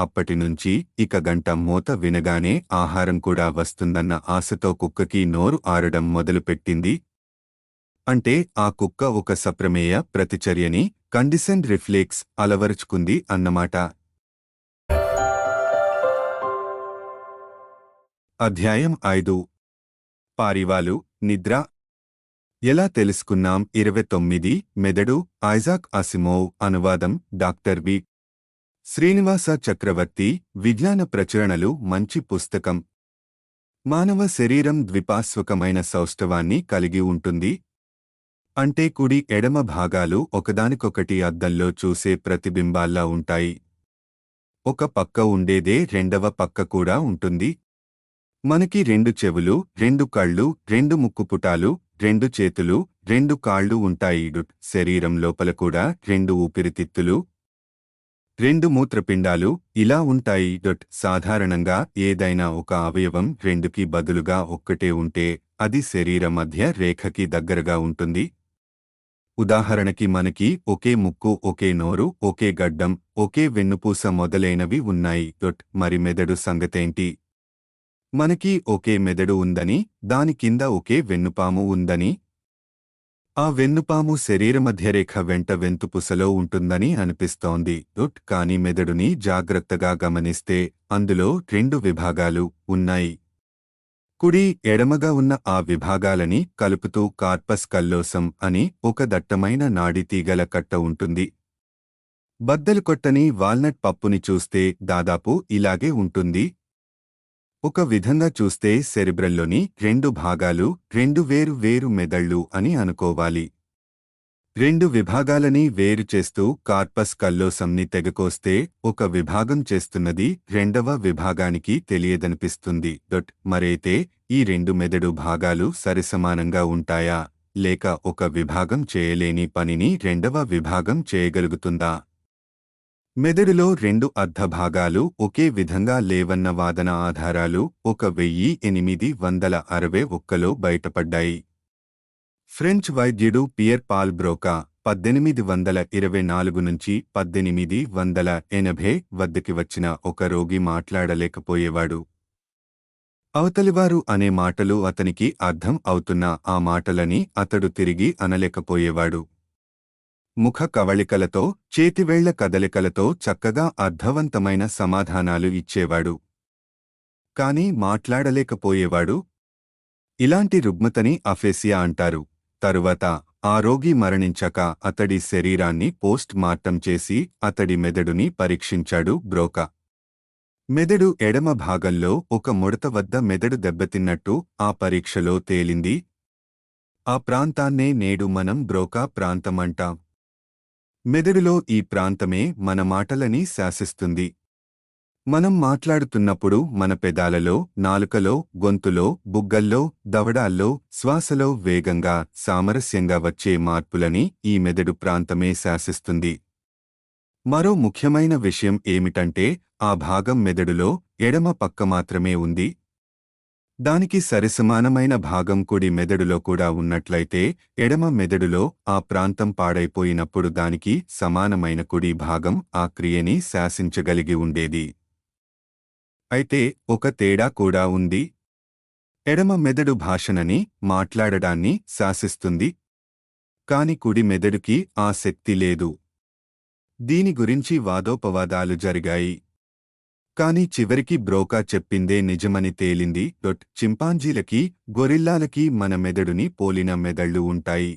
అప్పటినుంచి ఇక గంట మోత వినగానే ఆహారం కూడా వస్తుందన్న ఆశతో కుక్కకి నోరు ఆరడం మొదలుపెట్టింది. అంటే ఆ కుక్క ఒక సప్రమేయ ప్రతిచర్యని, కండిషన్డ్ రిఫ్లెక్స్ అలవరుచుకుంది అన్నమాట. అధ్యాయం 5. పారివాలు, నిద్ర. ఎలా తెలుసుకున్నాం? 29 మెదడు, ఐజాక్ అసిమోవ్. అనువాదం డాక్టర్ వి. శ్రీనివాస చక్రవర్తి. విజ్ఞాన ప్రచురణలు. మంచి పుస్తకం. మానవ శరీరం ద్విపార్శ్వకమైన సౌష్ఠవాన్ని కలిగి ఉంటుంది. అంటే కుడి ఎడమ భాగాలు ఒకదానికొకటి అద్దంలో చూసే ప్రతిబింబాల్లా ఉంటాయి. ఒక పక్క ఉండేదే రెండవ పక్క కూడా ఉంటుంది. మనకి 2 చెవులు, 2 కళ్ళు, 2 ముక్కుపుటాలు, 2 చేతులు, 2 కాళ్ళు ఉంటాయి. శరీరం లోపల కూడా 2 ఊపిరితిత్తులు, 2 మూత్రపిండాలు ఇలా ఉంటాయి. సాధారణంగా ఏదైనా ఒక అవయవం 2కి బదులుగా ఒక్కటే ఉంటే అది శరీర మధ్య రేఖకి దగ్గరగా ఉంటుంది. ఉదాహరణకి మనకి ఒకే ముక్కు, ఒకే నోరు, ఒకే గడ్డం, ఒకే వెన్నుపూస మొదలైనవి ఉన్నాయి. మరి మెదడు సంగతేంటి? మనకి ఒకే మెదడు ఉందని, దాని కింద ఒకే వెన్నుపాము ఉందని, ఆ వెన్నుపాము శరీరమధ్యరేఖ వెంట వెంతుపుసలో ఉంటుందని అనిపిస్తోంది. కాని మెదడుని జాగ్రత్తగా గమనిస్తే అందులో 2 విభాగాలు ఉన్నాయి. కుడి, ఎడమగా ఉన్న ఆ విభాగాలని కలుపుతూ కార్పస్ కల్లోసం అని ఒక దట్టమైన నాడితీగల కట్ట ఉంటుంది. బద్దలు కొట్టని వాల్నట్ పప్పుని చూస్తే దాదాపు ఇలాగే ఉంటుంది. ఒక విధంగా చూస్తే సెరిబ్రల్లోని 2 భాగాలు 2 వేరు వేరు మెదళ్ళు అని అనుకోవాలి. 2 విభాగాలని వేరు చేస్తూ కార్పస్ కల్లోసంని తెగకోస్తే ఒక విభాగం చేస్తున్నది రెండవ విభాగానికి తెలియదనిపిస్తుంది. మరైతే ఈ 2 మెదడు భాగాలు సరిసమానంగా ఉంటాయా, లేక ఒక విభాగం చేయలేని పనిని రెండవ విభాగం చేయగలుగుతుందా? మెదడులో 2 అర్ధభాగాలు ఒకే విధంగా లేవన్న వాదన ఆధారాలు 1861లో బయటపడ్డాయి. ఫ్రెంచ్ వైద్యుడు పియర్ పాల్ బ్రోకా 1824 నుంచి 1880 వద్దకి వచ్చిన ఒక రోగి మాట్లాడలేకపోయేవాడు. అవతలివారు అనే మాటలు అతనికి అర్థం అవుతున్న ఆ మాటలని అతడు తిరిగి అనలేకపోయేవాడు. ముఖ కవళికలతో, చేతివేళ్ల కదలికలతో చక్కగా అర్థవంతమైన సమాధానాలు ఇచ్చేవాడు. కాని మాట్లాడలేకపోయేవాడు. ఇలాంటి రుగ్మతని అఫేసియా అంటారు. తరువాత ఆ రోగి మరణించాక అతడి శరీరాన్ని పోస్ట్ మార్టం చేసి అతడి మెదడుని పరీక్షించాడు బ్రోకా. మెదడు ఎడమ భాగంలో ఒక ముడత వద్ద మెదడు దెబ్బతిన్నట్టు ఆ పరీక్షలో తేలింది. ఆ ప్రాంతాన్నే నేడు మనం బ్రోకా ప్రాంతమంటాం. మెదడులో ఈ ప్రాంతమే మన మాటలని శాసిస్తుంది. మనం మాట్లాడుతున్నప్పుడు మన పెదాలలో, నాలుకలో, గొంతులో, బుగ్గల్లో, దవడాల్లో, శ్వాసలో వేగంగా, సామరస్యంగా వచ్చే మార్పులని ఈ మెదడు ప్రాంతమే శాసిస్తుంది. మరో ముఖ్యమైన విషయం ఏమిటంటే ఆ భాగం మెదడులో ఎడమ పక్క మాత్రమే ఉంది. దానికి సరిసమానమైన భాగం కుడి మెదడులో కూడా ఉన్నట్లయితే ఎడమ మెదడులో ఆ ప్రాంతం పాడైపోయినప్పుడు దానికి సమానమైన కుడి భాగం ఆ క్రియని శాసించగలిగి ఉండేది. అయితే ఒక తేడా కూడా ఉంది. ఎడమ మెదడు భాషనని, మాట్లాడడాన్ని శాసిస్తుంది. కాని కుడి మెదడుకి ఆ శక్తి లేదు. దీని గురించి వాదోపవాదాలు జరిగాయి. కాని చివరికి బ్రోకా చెప్పిందే నిజమని తేలింది. చింపాంజీలకి, గొరిల్లాలకి మన మెదడుని పోలిన మెదళ్ళు ఉంటాయి.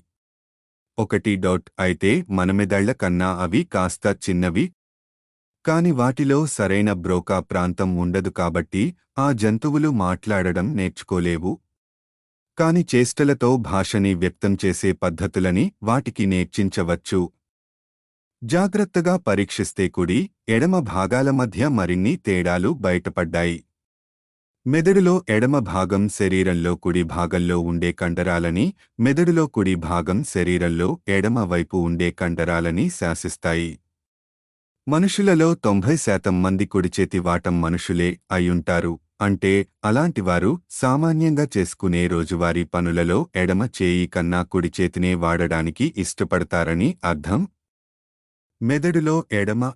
అయితే మన మెదళ్ల కన్నా అవి కాస్త చిన్నవి. కాని వాటిలో సరైన బ్రోకా ప్రాంతం ఉండదు కాబట్టి ఆ జంతువులు మాట్లాడడం నేర్చుకోలేవు. కాని చేష్టలతో భాషని వ్యక్తం చేసే పద్ధతులని వాటికి నేర్చించవచ్చు. జాగ్రత్తగా పరీక్షిస్తే కుడి, ఎడమ భాగాల మధ్య మరిన్ని తేడాలు బయటపడ్డాయి. మెదడులో ఎడమ భాగం శరీరంలో కుడి భాగంలో ఉండే కండరాలని, మెదడులో కుడి భాగం శరీరంలో ఎడమ వైపు ఉండే కండరాలని శాసిస్తాయి. మనుషులలో 90% మంది కుడిచేతి వాటం మనుషులే అయ్యుంటారు. అంటే అలాంటివారు సామాన్యంగా చేసుకునే రోజువారీ పనులలో ఎడమ చేయి కన్నా కుడిచేతినే వాడడానికి ఇష్టపడతారని అర్థం. మెదడులో ఎడమ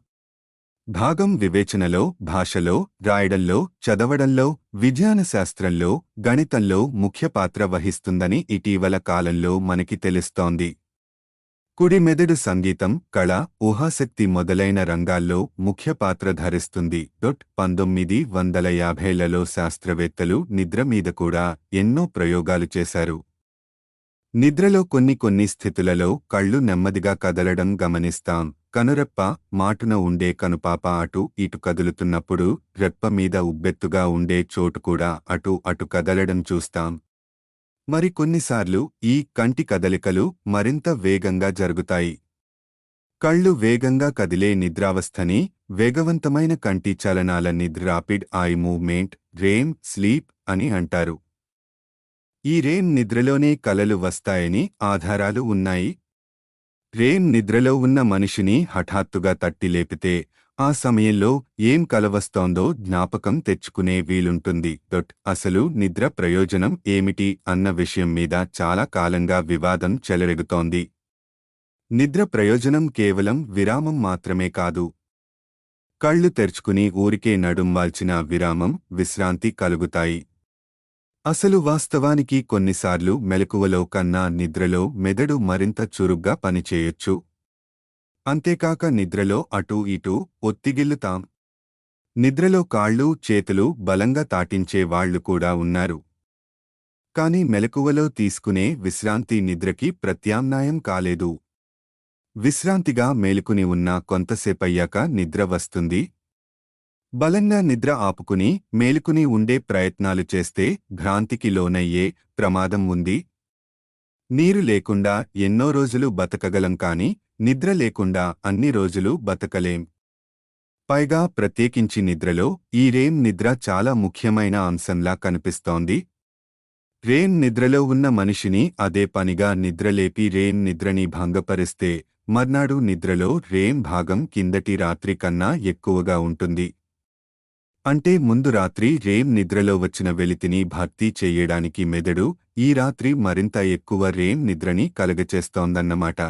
భాగం వివేచనలో, భాషలో, రాయడంలో, చదవడంలో, విజ్ఞాన శాస్త్రంలో, గణితంలో ముఖ్య పాత్ర వహిస్తుందని ఇటీవల కాలంలో మనకి తెలుస్తోంది. కుడి మెదడు సంగీతం, కళ, ఊహాశక్తి మొదలైన రంగాల్లో ముఖ్య పాత్ర ధరిస్తుంది. 1950లలో శాస్త్రవేత్తలు నిద్ర మీద కూడా ఎన్నో ప్రయోగాలు చేశారు. నిద్రలో కొన్ని స్థితులలో కళ్ళు నెమ్మదిగా కదలడం గమనిస్తాం. కనురెప్ప, మాటున ఉండే కనుపాప అటు ఇటు కదులుతున్నప్పుడు రెప్ప మీద ఉబ్బెత్తుగా ఉండే చోటు కూడా అటు కదలడం చూస్తాం. మరి కొన్నిసార్లు ఈ కంటి కదలికలు మరింత వేగంగా జరుగుతాయి. కళ్ళు వేగంగా కదిలే నిద్రావస్థని వేగవంతమైన కంటి చలనాల నిద్ర rapid eye movement REM sleep అని అంటారు. ఈ REM నిద్రలోనే కలలు వస్తాయని ఆధారాలు ఉన్నాయి. REM నిద్రలో ఉన్న మనిషిని హఠాత్తుగా తట్టి లేపితే ఆ సమయంలో ఏం కల వస్తోందో జ్ఞాపకం తెచ్చుకునే వీలుంటుంది. అసలు నిద్ర ప్రయోజనం ఏమిటి అన్న విషయం మీద చాలా కాలంగా వివాదం చెలరేగుతోంది. నిద్ర ప్రయోజనం కేవలం విరామం మాత్రమే కాదు. కళ్ళు తెరుచుకుని ఊరికే నడుం వాల్చిన విరామం, విశ్రాంతి కలుగుతాయి. అసలు వాస్తవానికి కొన్నిసార్లు మెలకువలో కన్నా నిద్రలో మెదడు మరింత చురుగ్గా పనిచేయొచ్చు. అంతేకాక నిద్రలో అటూ ఇటూ ఒత్తిగిల్లుతాం. నిద్రలో కాళ్ళు చేతులు బలంగా తాటించే వాళ్లు కూడా ఉన్నారు. కాని మెలకువలో తీసుకునే విశ్రాంతి నిద్రకి ప్రత్యామ్నాయం కాలేదు. విశ్రాంతిగా మేలుకుని ఉన్నా కొంతసేపయ్యాక నిద్ర వస్తుంది. బలంగా నిద్ర ఆపుకుని మేలుకుని ఉండే ప్రయత్నాలు చేస్తే భ్రాంతికి లోనయ్యే ప్రమాదం ఉంది. నీరు లేకుండా ఎన్నో రోజులు బతకగలం కాని నిద్ర లేకుండా అన్ని రోజులు బతకలేం. పైగా ప్రత్యేకించి నిద్రలో ఈ REM నిద్ర చాలా ముఖ్యమైన అంశంలా కనిపిస్తోంది. REM నిద్రలో ఉన్న మనిషిని అదే పనిగా నిద్రలేపి REM నిద్రని భంగపరిస్తే మర్నాడు నిద్రలో REM భాగం కిందటి రాత్రి కన్నా ఎక్కువగా ఉంటుంది. అంటే ముందు రాత్రి REM నిద్రలో వచ్చిన వెలితిని భర్తీ చెయ్యడానికి మెదడు ఈ రాత్రి మరింత ఎక్కువ REM నిద్రని కలగచేస్తోందన్నమాట.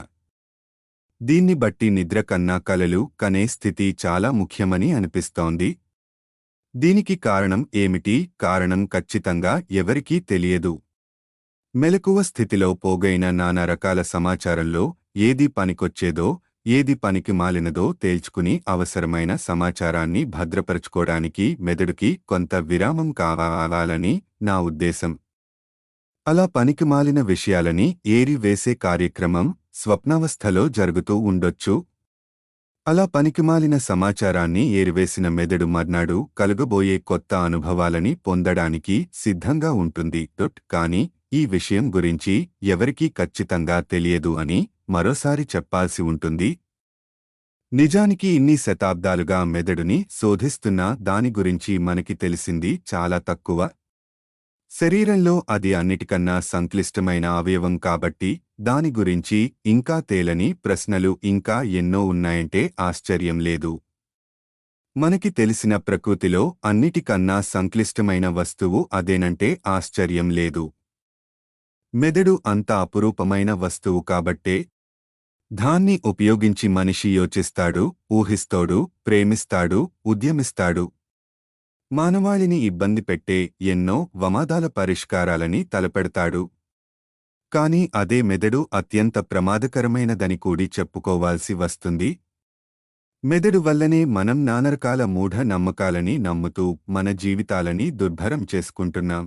దీన్ని బట్టి నిద్ర కన్నా కలలు కనే స్థితి చాలా ముఖ్యమని అనిపిస్తోంది. దీనికి కారణం ఏమిటి? కారణం ఖచ్చితంగా ఎవరికీ తెలియదు. మెలకువ స్థితిలో పోగైన నానా రకాల సమాచారంలో ఏది పనికొచ్చేదో ఏది పనికి మాలినదో తేల్చుకుని అవసరమైన సమాచారాన్ని భద్రపరచుకోవడానికి మెదడుకి కొంత విరామం కావాలని నా ఉద్దేశం. అలా పనికిమాలిన విషయాలని ఏరి వేసే కార్యక్రమం స్వప్నావస్థలో జరుగుతూ ఉండొచ్చు. అలా పనికిమాలిన సమాచారాన్ని ఏరివేసిన మెదడు మర్నాడు కలుగబోయే కొత్త అనుభవాలని పొందడానికి సిద్ధంగా ఉంటుంది. కానీ ఈ విషయం గురించి ఎవరికీ ఖచ్చితంగా తెలియదు అని మరోసారి చెప్పాల్సి ఉంటుంది. నిజానికి ఇన్ని శతాబ్దాలుగా మెదడుని శోధిస్తున్నా దాని గురించి మనకి తెలిసింది చాలా తక్కువ. శరీరంలో అది అన్నిటికన్నా సంక్లిష్టమైన అవయవం కాబట్టి దాని గురించి ఇంకా తేలని ప్రశ్నలు ఇంకా ఎన్నో ఉన్నాయంటే ఆశ్చర్యం లేదు. మనకి తెలిసిన ప్రకృతిలో అన్నిటికన్నా సంక్లిష్టమైన వస్తువు అదేనంటే ఆశ్చర్యం లేదు. మెదడు అంత అపురూపమైన వస్తువు కాబట్టే దాన్ని ఉపయోగించి మనిషి యోచిస్తాడు, ఊహిస్తాడు, ప్రేమిస్తాడు, ఉద్యమిస్తాడు. మానవాళిని ఇబ్బంది పెట్టే ఎన్నో వమాదాల పరిష్కారాలని తలపెడతాడు. కాని అదే మెదడు అత్యంత ప్రమాదకరమైనదని కూడి చెప్పుకోవాల్సి వస్తుంది. మెదడు వల్లనే మనం నానారకాల మూఢ నమ్మకాలని నమ్ముతూ మన జీవితాలని దుర్భరం చేసుకుంటున్నాం.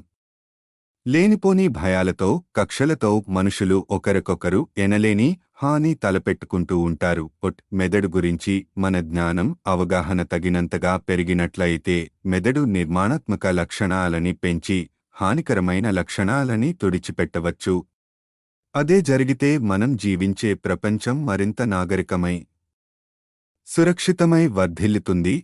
లేనిపోని భయాలతో, కక్షలతో మనుషులు ఒకరికొకరు ఎనలేని హాని తలపెట్టుకుంటూ ఉంటారు. మెదడు గురించి మన జ్ఞానం, అవగాహన తగినంతగా పెరిగినట్లయితే మెదడు నిర్మాణాత్మక లక్షణాలని పెంచి హానికరమైన లక్షణాలని తుడిచిపెట్టవచ్చు. అదే జరిగితే మనం జీవించే ప్రపంచం మరింత నాగరికమై సురక్షితమై వర్ధిల్లుతుంది.